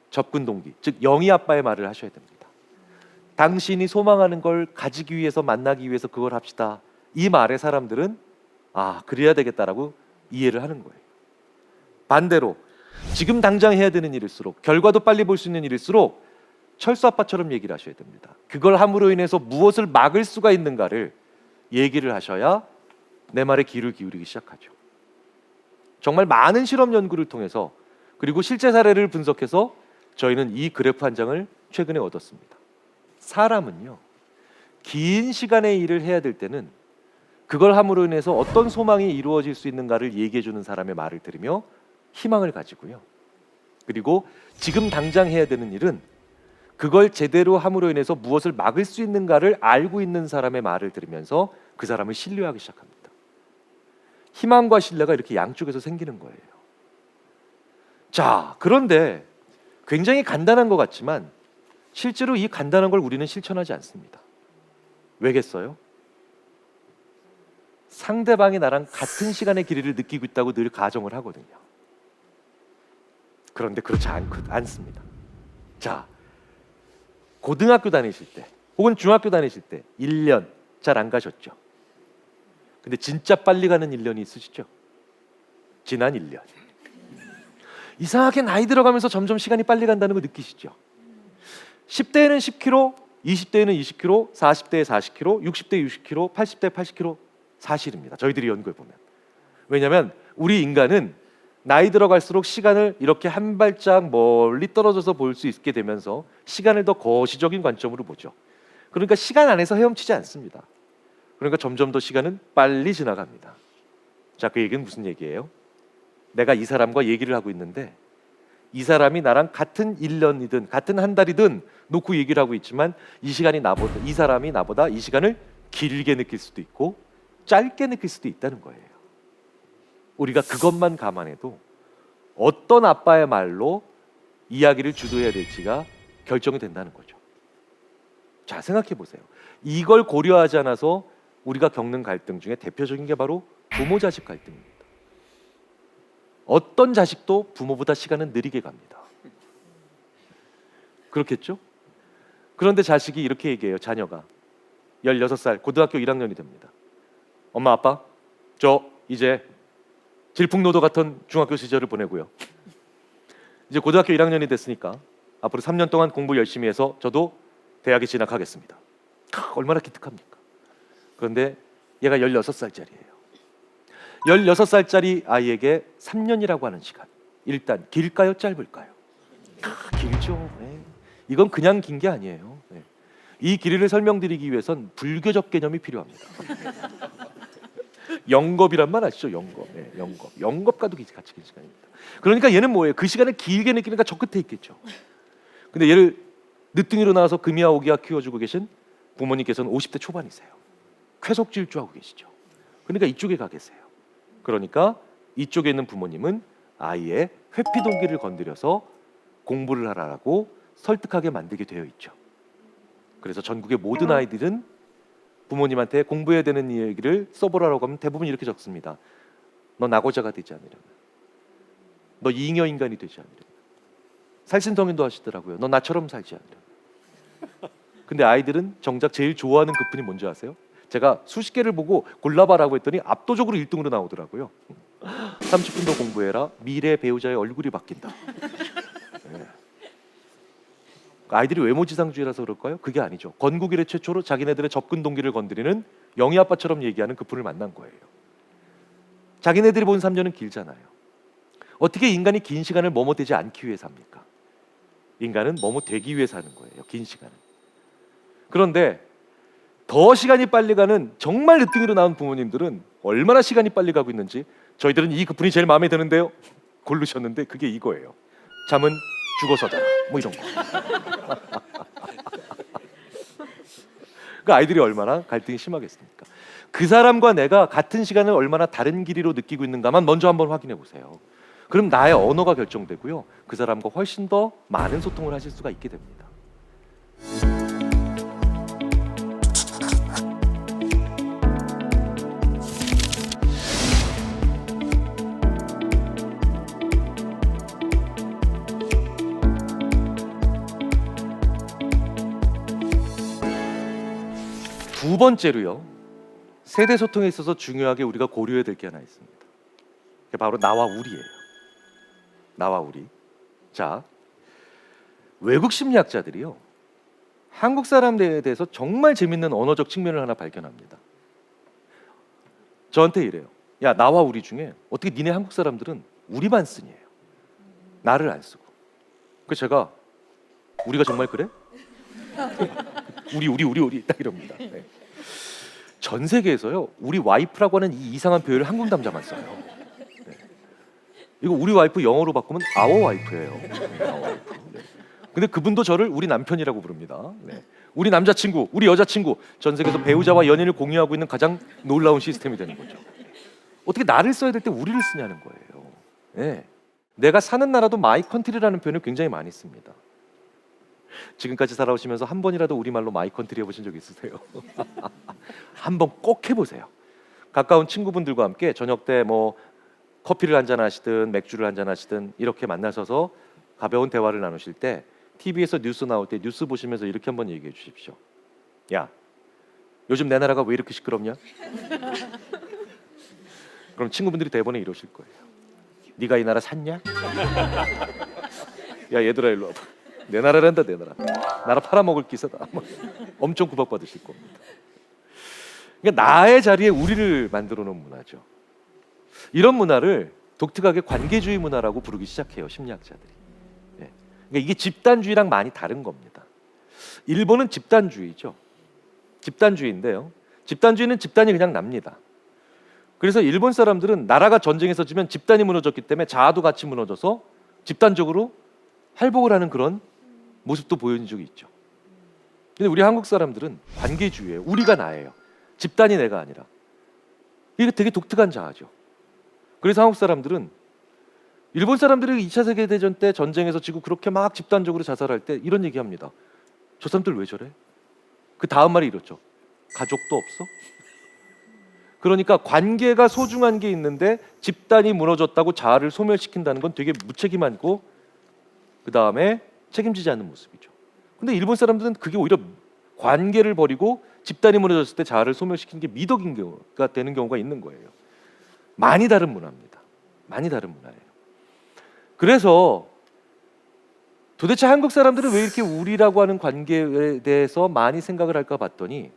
[SPEAKER 1] 접근 동기, 즉 영희 아빠의 말을 하셔야 됩니다. 당신이 소망하는 걸 가지기 위해서, 만나기 위해서 그걸 합시다. 이 말에 사람들은 그래야 되겠다라고 이해를 하는 거예요. 반대로 지금 당장 해야 되는 일일수록, 결과도 빨리 볼 수 있는 일일수록 철수 아빠처럼 얘기를 하셔야 됩니다. 그걸 함으로 인해서 무엇을 막을 수가 있는가를 얘기를 하셔야 내 말에 귀를 기울이기 시작하죠. 정말 많은 실험 연구를 통해서, 그리고 실제 사례를 분석해서 저희는 이 그래프 한 장을 최근에 얻었습니다. 사람은요, 긴 시간의 일을 해야 될 때는 그걸 함으로 인해서 어떤 소망이 이루어질 수 있는가를 얘기해 주는 사람의 말을 들으며 희망을 가지고요. 그리고 지금 당장 해야 되는 일은 그걸 제대로 함으로 인해서 무엇을 막을 수 있는가를 알고 있는 사람의 말을 들으면서 그 사람을 신뢰하기 시작합니다. 희망과 신뢰가 이렇게 양쪽에서 생기는 거예요. 자, 그런데 굉장히 간단한 것 같지만 실제로 이 간단한 걸 우리는 실천하지 않습니다. 왜겠어요? 상대방이 나랑 같은 시간의 길이를 느끼고 있다고 늘 가정을 하거든요. 그런데 그렇지 않습니다. 자, 고등학교 다니실 때 혹은 중학교 다니실 때 1년 잘 안 가셨죠? 근데 진짜 빨리 가는 1년이 있으시죠? 지난 1년. 이상하게 나이 들어가면서 점점 시간이 빨리 간다는 거 느끼시죠? 10대에는 10km, 20대에는 20km, 40대에 40km, 60대 60km, 80대 80km 사실입니다. 저희들이 연구해 보면. 왜냐하면 우리 인간은 나이 들어갈수록 시간을 이렇게 한 발짝 멀리 떨어져서 볼 수 있게 되면서 시간을 더 거시적인 관점으로 보죠. 그러니까 시간 안에서 헤엄치지 않습니다. 그러니까 점점 더 시간은 빨리 지나갑니다. 자, 그 얘기는 무슨 얘기예요? 내가 이 사람과 얘기를 하고 있는데 이 사람이 나랑 같은 1년이든 같은 한 달이든 놓고 얘기를 하고 있지만 이 사람이 나보다 이 시간을 길게 느낄 수도 있고 짧게 느낄 수도 있다는 거예요. 우리가 그것만 감안해도 어떤 아빠의 말로 이야기를 주도해야 될지가 결정이 된다는 거죠. 자, 생각해 보세요. 이걸 고려하지 않아서 우리가 겪는 갈등 중에 대표적인 게 바로 부모 자식 갈등입니다. 어떤 자식도 부모보다 시간은 느리게 갑니다. 그렇겠죠? 그런데 자식이 이렇게 얘기해요. 자녀가 16살 고등학교 1학년이 됩니다. 엄마 아빠, 저 이제 질풍노도 같은 중학교 시절을 보내고요. 이제 고등학교 1학년이 됐으니까 앞으로 3년 동안 공부 열심히 해서 저도 대학에 진학하겠습니다. 얼마나 기특합니까? 그런데 얘가 16살짜리예요. 16살짜리 아이에게 3년이라고 하는 시간, 일단 길까요, 짧을까요? 길죠. 네. 이건 그냥 긴 게 아니에요. 네. 이 길이를 설명드리기 위해선 불교적 개념이 필요합니다. 영겁이란 말 아시죠? 영겁. 네, 영겁. 영겁과도 같이 긴 시간입니다. 그러니까 얘는 뭐예요? 그 시간을 길게 느끼니까 저 끝에 있겠죠. 근데 얘를 늦둥이로 나와서 금이와 오기와 키워주고 계신 부모님께서는 50대 초반이세요. 쾌속질주하고 계시죠. 그러니까 이쪽에 가 계세요. 그러니까 이쪽에 있는 부모님은 아이의 회피 동기를 건드려서 공부를 하라고 설득하게 만들게 되어 있죠. 그래서 전국의 모든 아이들은 부모님한테 공부해야 되는 얘기를 써보라고 하면 대부분 이렇게 적습니다. 너 낙오자가 되지 않으려면, 너 잉여 인간이 되지 않으려면, 살신성인도 하시더라고요. 너 나처럼 살지 않으려면. 근데 아이들은 정작 제일 좋아하는 급분이 뭔지 아세요? 제가 수십 개를 보고 골라봐라고 했더니 압도적으로 1등으로 나오더라고요. 30분 더 공부해라. 미래 배우자의 얼굴이 바뀐다. 네. 아이들이 외모지상주의라서 그럴까요? 그게 아니죠. 건국 이래 최초로 자기네들의 접근 동기를 건드리는 영희 아빠처럼 얘기하는 그 분을 만난 거예요. 자기네들이 본 3년은 길잖아요. 어떻게 인간이 긴 시간을 머뭇대지 않기 위해 삽니까? 인간은 머뭇대기 위해 사는 거예요. 긴 시간은. 그런데 더 시간이 빨리 가는 정말 늦둥이로 나온 부모님들은 얼마나 시간이 빨리 가고 있는지 저희들은 이 그분이 제일 마음에 드는데요. 고르셨는데 그게 이거예요. 잠은 죽어서 자라. 뭐 이런 거. 그 아이들이 얼마나 갈등이 심하겠습니까? 그 사람과 내가 같은 시간을 얼마나 다른 길이로 느끼고 있는가만 먼저 한번 확인해 보세요. 그럼 나의 언어가 결정되고요. 그 사람과 훨씬 더 많은 소통을 하실 수가 있게 됩니다. 두 번째로요. 세대 소통에 있어서 중요하게 우리가 고려해야 될 게 하나 있습니다. 그게 바로 나와 우리예요. 나와 우리. 자, 외국 심리학자들이요. 한국 사람들에 대해서 정말 재밌는 언어적 측면을 하나 발견합니다. 저한테 이래요. 야, 나와 우리 중에 어떻게 니네 한국 사람들은 우리만 쓰니에요. 나를 안 쓰고. 그 제가 우리가 정말 그래? 우리 딱 이럽니다. 네. 전 세계에서요 우리 와이프라고 하는 이 이상한 표현을 한국 남자만 써요. 네. 이거 우리 와이프 영어로 바꾸면 our 와이프예요. 네, our 와이프. 네. 근데 그분도 저를 우리 남편이라고 부릅니다. 네. 우리 남자친구, 우리 여자친구, 전 세계에서 배우자와 연인을 공유하고 있는 가장 놀라운 시스템이 되는 거죠. 어떻게 나를 써야 될 때 우리를 쓰냐는 거예요. 네. 내가 사는 나라도 마이 컨트리라는 표현을 굉장히 많이 씁니다. 지금까지 살아오시면서 한 번이라도 우리말로 마이 컨트리 해보신 적 있으세요? 한번 꼭 해보세요. 가까운 친구분들과 함께 저녁 때 뭐 커피를 한잔 하시든 맥주를 한잔 하시든 이렇게 만나셔서 가벼운 대화를 나누실 때 TV에서 뉴스 나올 때 뉴스 보시면서 이렇게 한번 얘기해 주십시오. 야, 요즘 내 나라가 왜 이렇게 시끄럽냐? 그럼 친구분들이 대본에 이러실 거예요. 네가 이 나라 샀냐? 야, 얘들아 일로 와봐. 내 나라란다, 내 나라. 나라 팔아먹을 기세다. 엄청 구박받으실 겁니다. 그러니까 나의 자리에 우리를 만들어 놓은 문화죠. 이런 문화를 독특하게 관계주의 문화라고 부르기 시작해요, 심리학자들이. 네. 그러니까 이게 집단주의랑 많이 다른 겁니다. 일본은 집단주의죠. 집단주의인데요. 집단주의는 집단이 그냥 납니다. 그래서 일본 사람들은 나라가 전쟁에서 지면 집단이 무너졌기 때문에 자아도 같이 무너져서 집단적으로 할복을 하는 그런 모습도 보여준 적이 있죠. 근데 우리 한국 사람들은 관계주의예요. 우리가 나예요. 집단이 내가 아니라. 이게 되게 독특한 자아죠. 그래서 한국 사람들은 일본 사람들이 2차 세계대전 때 전쟁에서 지고 그렇게 막 집단적으로 자살할 때 이런 얘기합니다. 저 사람들 왜 저래? 그 다음 말이 이렇죠. 가족도 없어? 그러니까 관계가 소중한 게 있는데 집단이 무너졌다고 자아를 소멸시킨다는 건 되게 무책임하고 그 다음에 책임지지 않는 모습이죠. 근데 일본 사람들은 그게 오히려 관계를 버리고 집단이 무너졌을 때 자아를 소멸시키는 게 미덕인 경우가 되는 경우가 있는 거예요. 많이 다른 문화입니다. 많이 다른 문화예요. 그래서 도대체 한국 사람들은 왜 이렇게 우리라고 하는 관계에 대해서 많이 생각을 할까 봤더니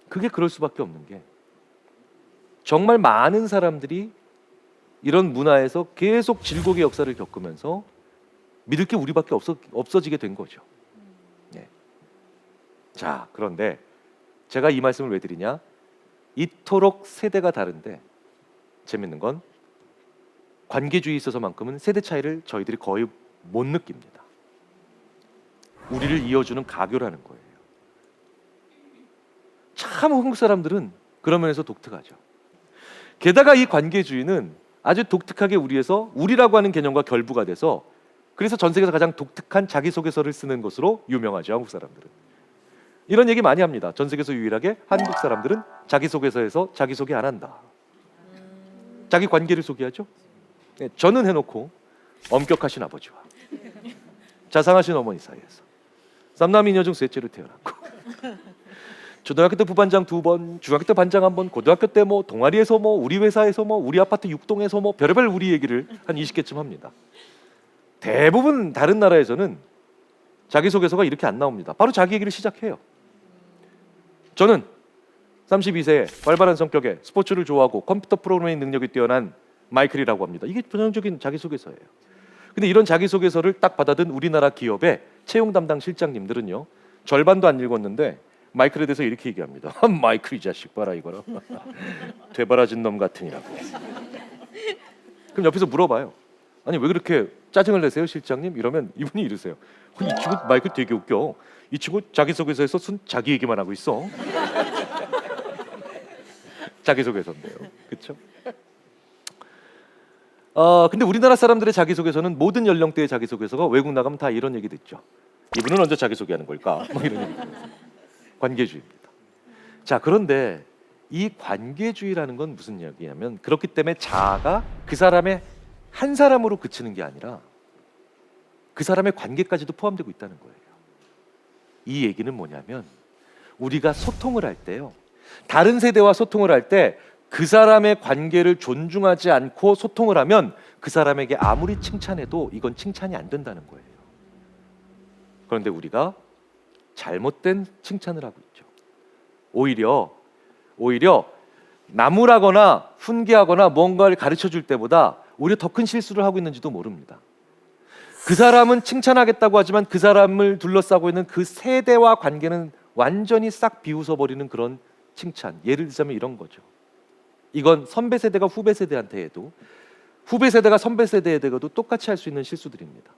[SPEAKER 1] 그게 그럴 수밖에 없는 게 정말 많은 사람들이 이런 문화에서 계속 질곡의 역사를 겪으면서 믿을 게 우리밖에 없어지게 된 거죠. 네. 자, 그런데 제가 이 말씀을 왜 드리냐? 이토록 세대가 다른데 재밌는 건 관계주의에 있어서만큼은 세대 차이를 저희들이 거의 못 느낍니다. 우리를 이어주는 가교라는 거예요. 참 한국 사람들은 그런 면에서 독특하죠. 게다가 이 관계주의는 아주 독특하게 우리에서 우리라고 하는 개념과 결부가 돼서 그래서 전 세계에서 가장 독특한 자기소개서를 쓰는 것으로 유명하죠. 한국 사람들은. 이런 얘기 많이 합니다. 전 세계에서 유일하게 한국 사람들은 자기소개서에서 자기소개 안 한다. 자기 관계를 소개하죠. 네, 저는 해놓고 엄격하신 아버지와 자상하신 어머니 사이에서 쌈남이녀 중 셋째로 태어났고 초등학교 때 부반장 2번, 중학교 때 반장 1번, 고등학교 때 뭐 동아리에서 뭐 우리 회사에서 뭐 우리 아파트 6동에서 뭐 별의별 우리 얘기를 한 20개쯤 합니다. 대부분 다른 나라에서는 자기소개서가 이렇게 안 나옵니다. 바로 자기 얘기를 시작해요. 저는 32세에 활발한 성격에 스포츠를 좋아하고 컴퓨터 프로그래밍 능력이 뛰어난 마이클이라고 합니다. 이게 전형적인 자기소개서예요. 근데 이런 자기소개서를 딱 받아든 우리나라 기업의 채용 담당 실장님들은요, 절반도 안 읽었는데 마이클에 대해서 이렇게 얘기합니다. 마이클 이 자식 봐라 이거라. 되바라진 놈 같으니라고. 그럼 옆에서 물어봐요. 아니 왜 그렇게 짜증을 내세요 실장님? 이러면 이분이 이러세요. 이 친구 마이클 되게 웃겨. 이 친구 자기소개서에서 순 자기 얘기만 하고 있어. 자기소개서인데요. 그렇죠? 근데 우리나라 사람들의 자기소개서는 모든 연령대의 자기소개서가 외국 나가면 다 이런 얘기 듣죠. 이분은 언제 자기소개하는 걸까? 뭐 이런 얘기. 관계주의입니다. 자, 그런데 이 관계주의라는 건 무슨 얘기냐면, 그렇기 때문에 자아가 그 사람의 한 사람으로 그치는 게 아니라 그 사람의 관계까지도 포함되고 있다는 거예요. 이 얘기는 뭐냐면, 우리가 소통을 할 때요, 다른 세대와 소통을 할 때 그 사람의 관계를 존중하지 않고 소통을 하면 그 사람에게 아무리 칭찬해도 이건 칭찬이 안 된다는 거예요. 그런데 우리가 잘못된 칭찬을 하고 있죠. 오히려 나무라거나 훈계하거나 뭔가를 가르쳐 줄 때보다 오히려 더 큰 실수를 하고 있는지도 모릅니다. 그 사람은 칭찬하겠다고 하지만 그 사람을 둘러싸고 있는 그 세대와 관계는 완전히 싹 비웃어버리는 그런 칭찬. 예를 들자면 이런 거죠. 이건 선배 세대가 후배 세대한테 해도, 후배 세대가 선배 세대에게도 똑같이 할 수 있는 실수들입니다.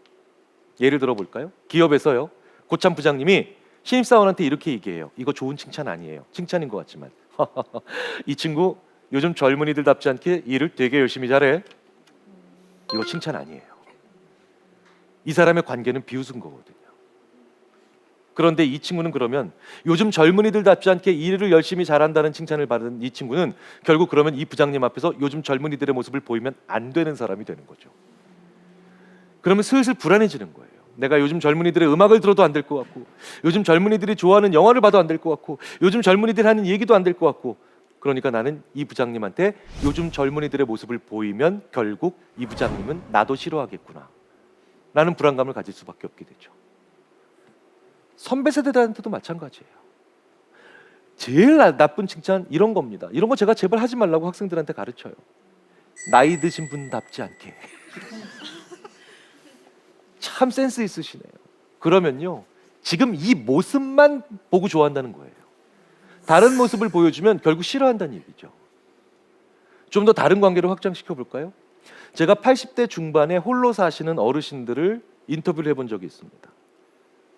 [SPEAKER 1] 예를 들어 볼까요? 기업에서요, 고참 부장님이 신입사원한테 이렇게 얘기해요. 이거 좋은 칭찬 아니에요. 칭찬인 것 같지만 이 친구 요즘 젊은이들답지 않게 일을 되게 열심히 잘해. 이거 칭찬 아니에요. 이 사람의 관계는 비웃은 거거든요. 그런데 이 친구는 그러면 요즘 젊은이들답지 않게 일을 열심히 잘한다는 칭찬을 받은 이 친구는 결국 그러면 이 부장님 앞에서 요즘 젊은이들의 모습을 보이면 안 되는 사람이 되는 거죠. 그러면 슬슬 불안해지는 거예요. 내가 요즘 젊은이들의 음악을 들어도 안 될 것 같고, 요즘 젊은이들이 좋아하는 영화를 봐도 안 될 것 같고, 요즘 젊은이들이 하는 얘기도 안 될 것 같고, 그러니까 나는 이 부장님한테 요즘 젊은이들의 모습을 보이면 결국 이 부장님은 나도 싫어하겠구나 라는 불안감을 가질 수밖에 없게 되죠. 선배 세대들한테도 마찬가지예요. 제일 나쁜 칭찬 이런 겁니다. 이런 거 제가 제발 하지 말라고 학생들한테 가르쳐요. 나이 드신 분답지 않게. 참 센스 있으시네요. 그러면요, 지금 이 모습만 보고 좋아한다는 거예요. 다른 모습을 보여주면 결국 싫어한다는 얘기죠. 좀 더 다른 관계로 확장시켜 볼까요? 제가 80대 중반에 홀로 사시는 어르신들을 인터뷰를 해본 적이 있습니다.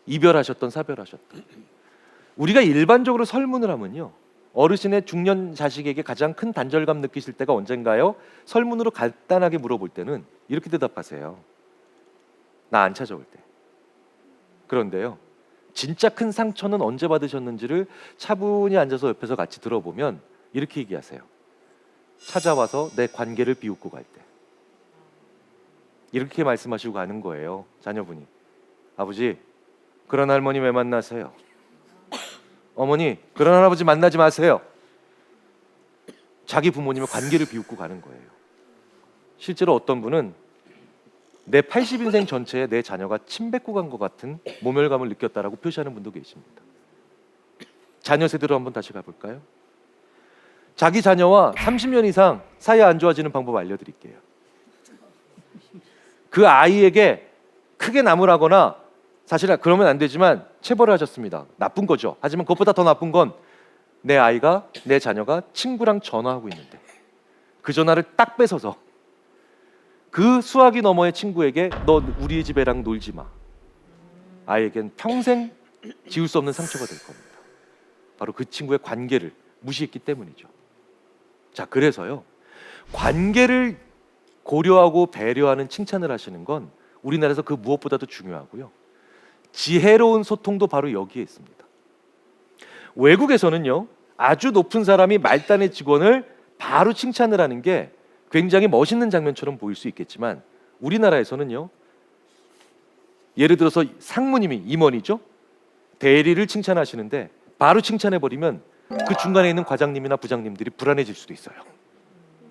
[SPEAKER 1] 이별하셨던, 사별하셨던. 우리가 일반적으로 설문을 하면요, 어르신의 중년 자식에게 가장 큰 단절감 느끼실 때가 언젠가요? 설문으로 간단하게 물어볼 때는 이렇게 대답하세요. 나 안 찾아올 때. 그런데요, 진짜 큰 상처는 언제 받으셨는지를 차분히 앉아서 옆에서 같이 들어보면 이렇게 얘기하세요. 찾아와서 내 관계를 비웃고 갈 때. 이렇게 말씀하시고 가는 거예요. 자녀분이. 아버지, 그런 할머니 왜 만나세요? 어머니, 그런 할아버지 만나지 마세요. 자기 부모님의 관계를 비웃고 가는 거예요. 실제로 어떤 분은 내 80인생 전체에 내 자녀가 침 뱉고 간 것 같은 모멸감을 느꼈다라고 표시하는 분도 계십니다. 자녀 세대로 한번 다시 가볼까요? 자기 자녀와 30년 이상 사이 안 좋아지는 방법 알려드릴게요. 그 아이에게 크게 나무라거나, 사실은 그러면 안 되지만 체벌을 하셨습니다. 나쁜 거죠. 하지만 그것보다 더 나쁜 건 내 아이가, 내 자녀가 친구랑 전화하고 있는데 그 전화를 딱 뺏어서 그 수화기 너머의 친구에게 너 우리 집 애랑 놀지 마. 아이에겐 평생 지울 수 없는 상처가 될 겁니다. 바로 그 친구의 관계를 무시했기 때문이죠. 자, 그래서요, 관계를 고려하고 배려하는 칭찬을 하시는 건 우리나라에서 그 무엇보다도 중요하고요, 지혜로운 소통도 바로 여기에 있습니다. 외국에서는요, 아주 높은 사람이 말단의 직원을 바로 칭찬을 하는 게 굉장히 멋있는 장면처럼 보일 수 있겠지만, 우리나라에서는요, 예를 들어서 상무님이, 임원이죠, 대리를 칭찬하시는데 바로 칭찬해버리면 그 중간에 있는 과장님이나 부장님들이 불안해질 수도 있어요.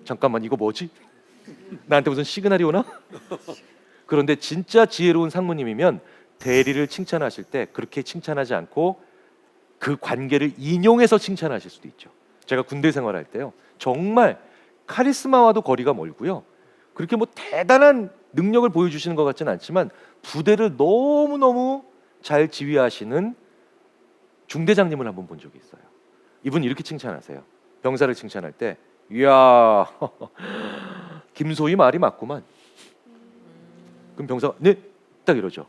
[SPEAKER 1] 잠깐만, 이거 뭐지? 나한테 무슨 시그널이 오나? 그런데 진짜 지혜로운 상무님이면 대리를 칭찬하실 때 그렇게 칭찬하지 않고 그 관계를 인용해서 칭찬하실 수도 있죠. 제가 군대 생활할 때요, 정말 카리스마와도 거리가 멀고요, 그렇게 뭐 대단한 능력을 보여주시는 것 같지는 않지만 부대를 너무너무 잘 지휘하시는 중대장님을 한번 본 적이 있어요. 이분 이렇게 칭찬하세요. 병사를 칭찬할 때, 이야, 김소희 말이 맞구만. 그럼 병사가 네, 딱 이러죠.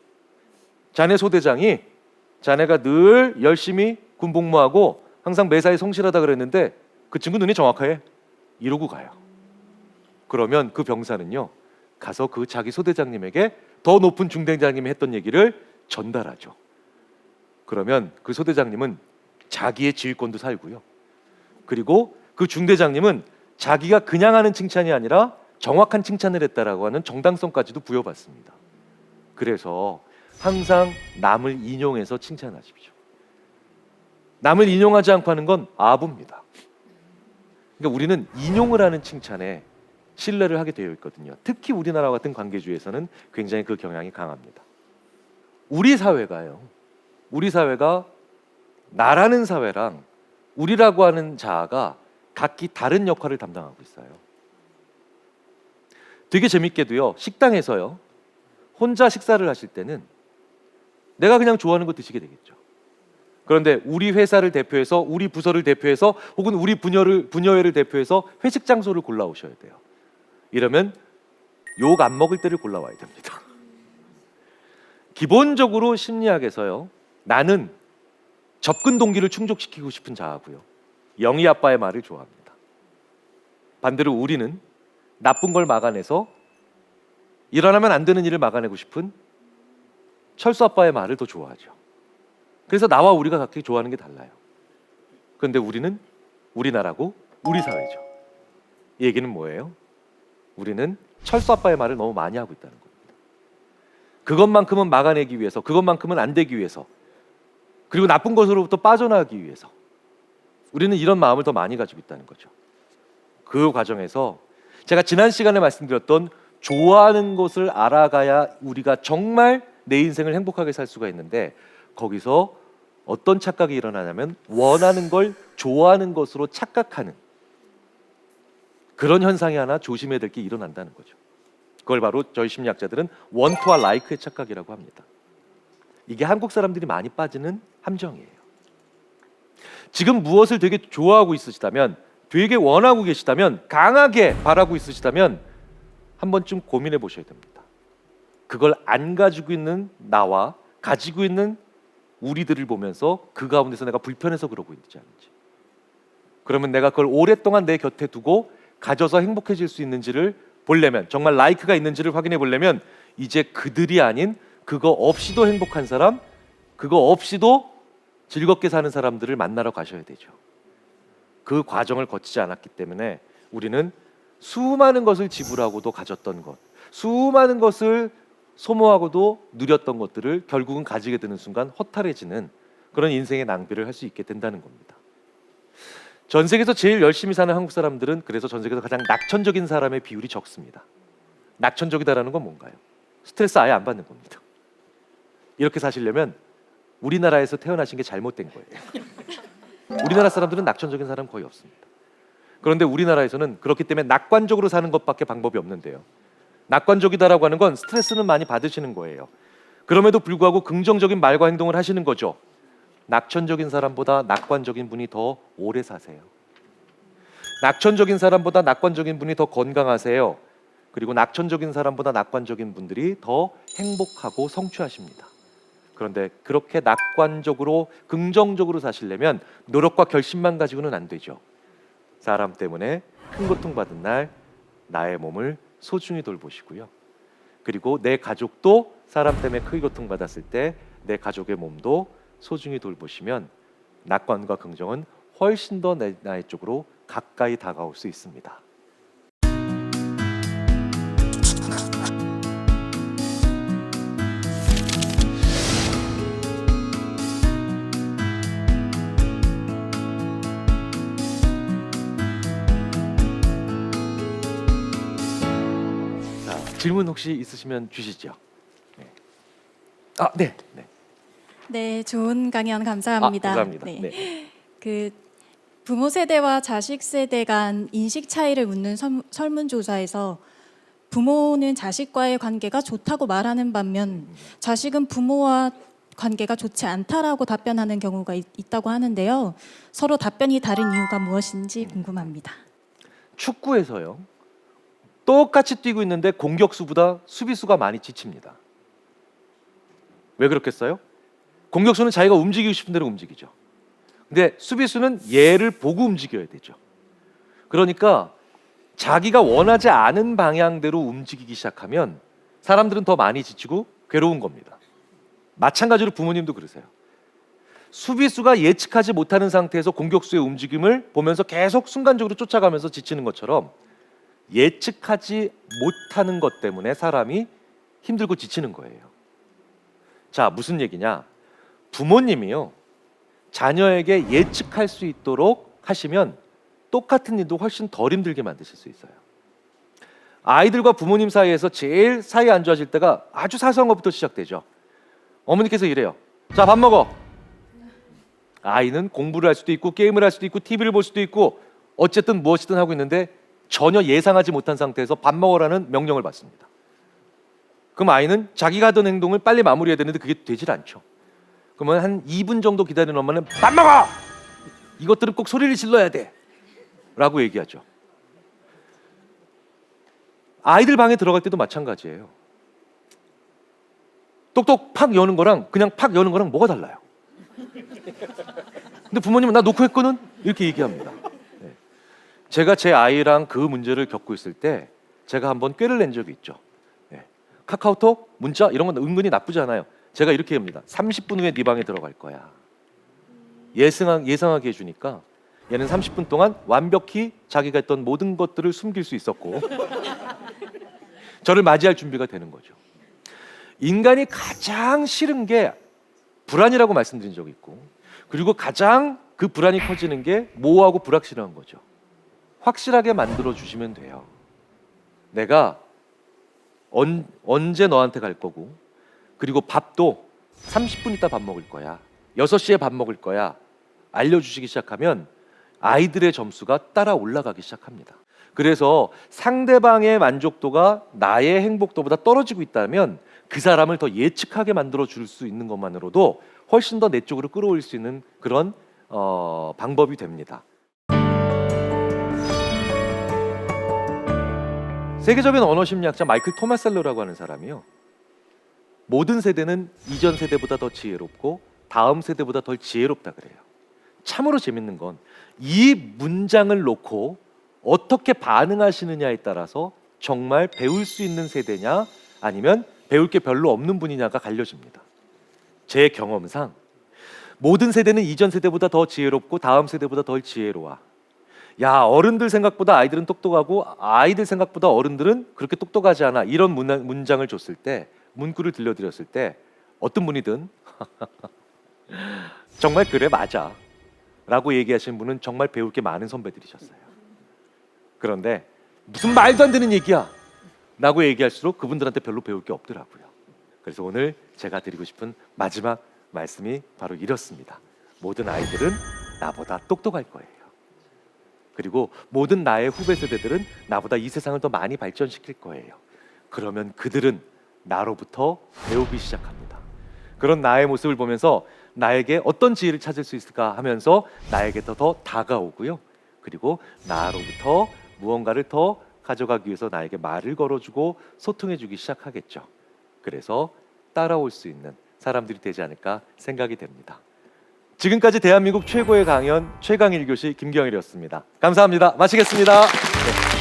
[SPEAKER 1] 자네 소대장이 자네가 늘 열심히 군복무하고 항상 매사에 성실하다 그랬는데 그 친구 눈이 정확해, 이러고 가요. 그러면 그 병사는요, 가서 그 자기 소대장님에게 더 높은 중대장님이 했던 얘기를 전달하죠. 그러면 그 소대장님은 자기의 지휘권도 살고요, 그리고 그 중대장님은 자기가 그냥 하는 칭찬이 아니라 정확한 칭찬을 했다라고 하는 정당성까지도 부여받습니다. 그래서 항상 남을 인용해서 칭찬하십시오. 남을 인용하지 않고 하는 건 아부입니다. 그러니까 우리는 인용을 하는 칭찬에 신뢰를 하게 되어 있거든요. 특히 우리나라 같은 관계주의에서는 굉장히 그 경향이 강합니다. 우리 사회가 나라는 사회랑 우리라고 하는 자아가 각기 다른 역할을 담당하고 있어요. 되게 재밌게도요, 식당에서요, 혼자 식사를 하실 때는 내가 그냥 좋아하는 거 드시게 되겠죠. 그런데 우리 회사를 대표해서, 우리 부서를 대표해서, 혹은 우리 부녀회를 대표해서 회식 장소를 골라오셔야 돼요. 이러면 욕 안 먹을 때를 골라와야 됩니다. 기본적으로 심리학에서요, 나는 접근 동기를 충족시키고 싶은 자아고요, 영희 아빠의 말을 좋아합니다. 반대로 우리는 나쁜 걸 막아내서 일어나면 안 되는 일을 막아내고 싶은 철수 아빠의 말을 더 좋아하죠. 그래서 나와 우리가 각기 좋아하는 게 달라요. 그런데 우리는 우리나라고 우리 사회죠. 이 얘기는 뭐예요? 우리는 철수 아빠의 말을 너무 많이 하고 있다는 겁니다. 그것만큼은 막아내기 위해서, 그것만큼은 안 되기 위해서, 그리고 나쁜 것으로부터 빠져나가기 위해서 우리는 이런 마음을 더 많이 가지고 있다는 거죠. 그 과정에서 제가 지난 시간에 말씀드렸던 좋아하는 것을 알아가야 우리가 정말 내 인생을 행복하게 살 수가 있는데, 거기서 어떤 착각이 일어나냐면 원하는 걸 좋아하는 것으로 착각하는 그런 현상이 하나 조심해야 될 게 일어난다는 거죠. 그걸 바로 저희 심리학자들은 원투와 라이크의 착각이라고 합니다. 이게 한국 사람들이 많이 빠지는 함정이에요. 지금 무엇을 되게 좋아하고 있으시다면, 되게 원하고 계시다면, 강하게 바라고 있으시다면 한 번쯤 고민해 보셔야 됩니다. 그걸 안 가지고 있는 나와 가지고 있는 우리들을 보면서 그 가운데서 내가 불편해서 그러고 있지 않은지, 그러면 내가 그걸 오랫동안 내 곁에 두고 가져서 행복해질 수 있는지를 보려면, 정말 라이크가 있는지를 확인해 보려면 이제 그들이 아닌 그거 없이도 행복한 사람, 그거 없이도 즐겁게 사는 사람들을 만나러 가셔야 되죠. 그 과정을 거치지 않았기 때문에 우리는 수많은 것을 지불하고도 가졌던 것, 수많은 것을 소모하고도 누렸던 것들을 결국은 가지게 되는 순간 허탈해지는 그런 인생의 낭비를 할 수 있게 된다는 겁니다. 전 세계에서 제일 열심히 사는 한국 사람들은 그래서 전 세계에서 가장 낙천적인 사람의 비율이 적습니다. 낙천적이다라는 건 뭔가요? 스트레스 아예 안 받는 겁니다. 이렇게 사시려면 우리나라에서 태어나신 게 잘못된 거예요. 우리나라 사람들은 낙천적인 사람 거의 없습니다. 그런데 우리나라에서는 그렇기 때문에 낙관적으로 사는 것밖에 방법이 없는데요, 낙관적이다라고 하는 건 스트레스는 많이 받으시는 거예요. 그럼에도 불구하고 긍정적인 말과 행동을 하시는 거죠. 낙천적인 사람보다 낙관적인 분이 더 오래 사세요. 낙천적인 사람보다 낙관적인 분이 더 건강하세요. 그리고 낙천적인 사람보다 낙관적인 분들이 더 행복하고 성취하십니다. 그런데 그렇게 낙관적으로 긍정적으로 사시려면 노력과 결심만 가지고는 안 되죠. 사람 때문에 큰 고통받은 날 나의 몸을 소중히 돌보시고요, 그리고 내 가족도 사람 때문에 크게 고통받았을 때 내 가족의 몸도 소중히 돌보시면 낙관과 긍정은 훨씬 더 나의 쪽으로 가까이 다가올 수 있습니다. 질문 혹시 있으시면 주시죠. 네. 아, 네. 네.
[SPEAKER 2] 네, 좋은 강연 감사합니다.
[SPEAKER 1] 감사합니다.
[SPEAKER 2] 네.
[SPEAKER 1] 네.
[SPEAKER 2] 그 부모 세대와 자식 세대 간 인식 차이를 묻는 설문조사에서 부모는 자식과의 관계가 좋다고 말하는 반면 자식은 부모와 관계가 좋지 않다라고 답변하는 경우가 있다고 하는데요. 서로 답변이 다른 이유가 무엇인지 궁금합니다.
[SPEAKER 1] 축구에서요. 똑같이 뛰고 있는데 공격수보다 수비수가 많이 지칩니다. 왜 그렇겠어요? 공격수는 자기가 움직이고 싶은 대로 움직이죠. 근데 수비수는 얘를 보고 움직여야 되죠. 그러니까 자기가 원하지 않은 방향대로 움직이기 시작하면 사람들은 더 많이 지치고 괴로운 겁니다. 마찬가지로 부모님도 그러세요. 수비수가 예측하지 못하는 상태에서 공격수의 움직임을 보면서 계속 순간적으로 쫓아가면서 지치는 것처럼 예측하지 못하는 것 때문에 사람이 힘들고 지치는 거예요. 자, 무슨 얘기냐? 부모님이요, 자녀에게 예측할 수 있도록 하시면 똑같은 일도 훨씬 덜 힘들게 만드실 수 있어요. 아이들과 부모님 사이에서 제일 사이 안 좋아질 때가 아주 사소한 것부터 시작되죠. 어머니께서 이래요. 자, 밥 먹어. 아이는 공부를 할 수도 있고 게임을 할 수도 있고 TV를 볼 수도 있고 어쨌든 무엇이든 하고 있는데 전혀 예상하지 못한 상태에서 밥 먹으라는 명령을 받습니다. 그럼 아이는 자기가 하던 행동을 빨리 마무리해야 되는데 그게 되질 않죠. 그러면 한 2분 정도 기다리는 엄마는 밥 먹어! 이것들은 꼭 소리를 질러야 돼! 라고 얘기하죠. 아이들 방에 들어갈 때도 마찬가지예요. 똑똑 팍 여는 거랑 그냥 팍 여는 거랑 뭐가 달라요? 근데 부모님은 나 놓고 했거든? 이렇게 얘기합니다. 네. 제가 제 아이랑 그 문제를 겪고 있을 때 제가 한번 꾀를 낸 적이 있죠. 네. 카카오톡, 문자 이런 건 은근히 나쁘지 않아요. 제가 이렇게 합니다. 30분 후에 네 방에 들어갈 거야. 예상하게 해주니까 얘는 30분 동안 완벽히 자기가 했던 모든 것들을 숨길 수 있었고 저를 맞이할 준비가 되는 거죠. 인간이 가장 싫은 게 불안이라고 말씀드린 적이 있고, 그리고 가장 그 불안이 커지는 게 모호하고 불확실한 거죠. 확실하게 만들어 주시면 돼요. 내가 언제 너한테 갈 거고, 그리고 밥도 30분 있다 밥 먹을 거야, 6시에 밥 먹을 거야 알려주시기 시작하면 아이들의 점수가 따라 올라가기 시작합니다. 그래서 상대방의 만족도가 나의 행복도보다 떨어지고 있다면 그 사람을 더 예측하게 만들어 줄 수 있는 것만으로도 훨씬 더 내 쪽으로 끌어올 수 있는 그런 방법이 됩니다. 세계적인 언어 심리학자 마이클 토마셀로라고 하는 사람이요, 모든 세대는 이전 세대보다 더 지혜롭고 다음 세대보다 덜 지혜롭다 그래요. 참으로 재밌는 건 이 문장을 놓고 어떻게 반응하시느냐에 따라서 정말 배울 수 있는 세대냐 아니면 배울 게 별로 없는 분이냐가 갈려집니다. 제 경험상 모든 세대는 이전 세대보다 더 지혜롭고 다음 세대보다 덜 지혜로워. 야, 어른들 생각보다 아이들은 똑똑하고 아이들 생각보다 어른들은 그렇게 똑똑하지 않아. 이런 문장을 줬을 때, 문구를 들려드렸을 때 어떤 분이든 정말 그래 맞아 라고 얘기하시는 분은 정말 배울 게 많은 선배들이셨어요. 그런데 무슨 말도 안 되는 얘기야 라고 얘기할수록 그분들한테 별로 배울 게 없더라고요. 그래서 오늘 제가 드리고 싶은 마지막 말씀이 바로 이렇습니다. 모든 아이들은 나보다 똑똑할 거예요. 그리고 모든 나의 후배 세대들은 나보다 이 세상을 더 많이 발전시킬 거예요. 그러면 그들은 나로부터 배우기 시작합니다. 그런 나의 모습을 보면서 나에게 어떤 지혜를 찾을 수 있을까 하면서 나에게 더 다가오고요. 그리고 나로부터 무언가를 더 가져가기 위해서 나에게 말을 걸어주고 소통해주기 시작하겠죠. 그래서 따라올 수 있는 사람들이 되지 않을까 생각이 됩니다. 지금까지 대한민국 최고의 강연 최강1교시 김경일이었습니다. 감사합니다. 마치겠습니다. 네.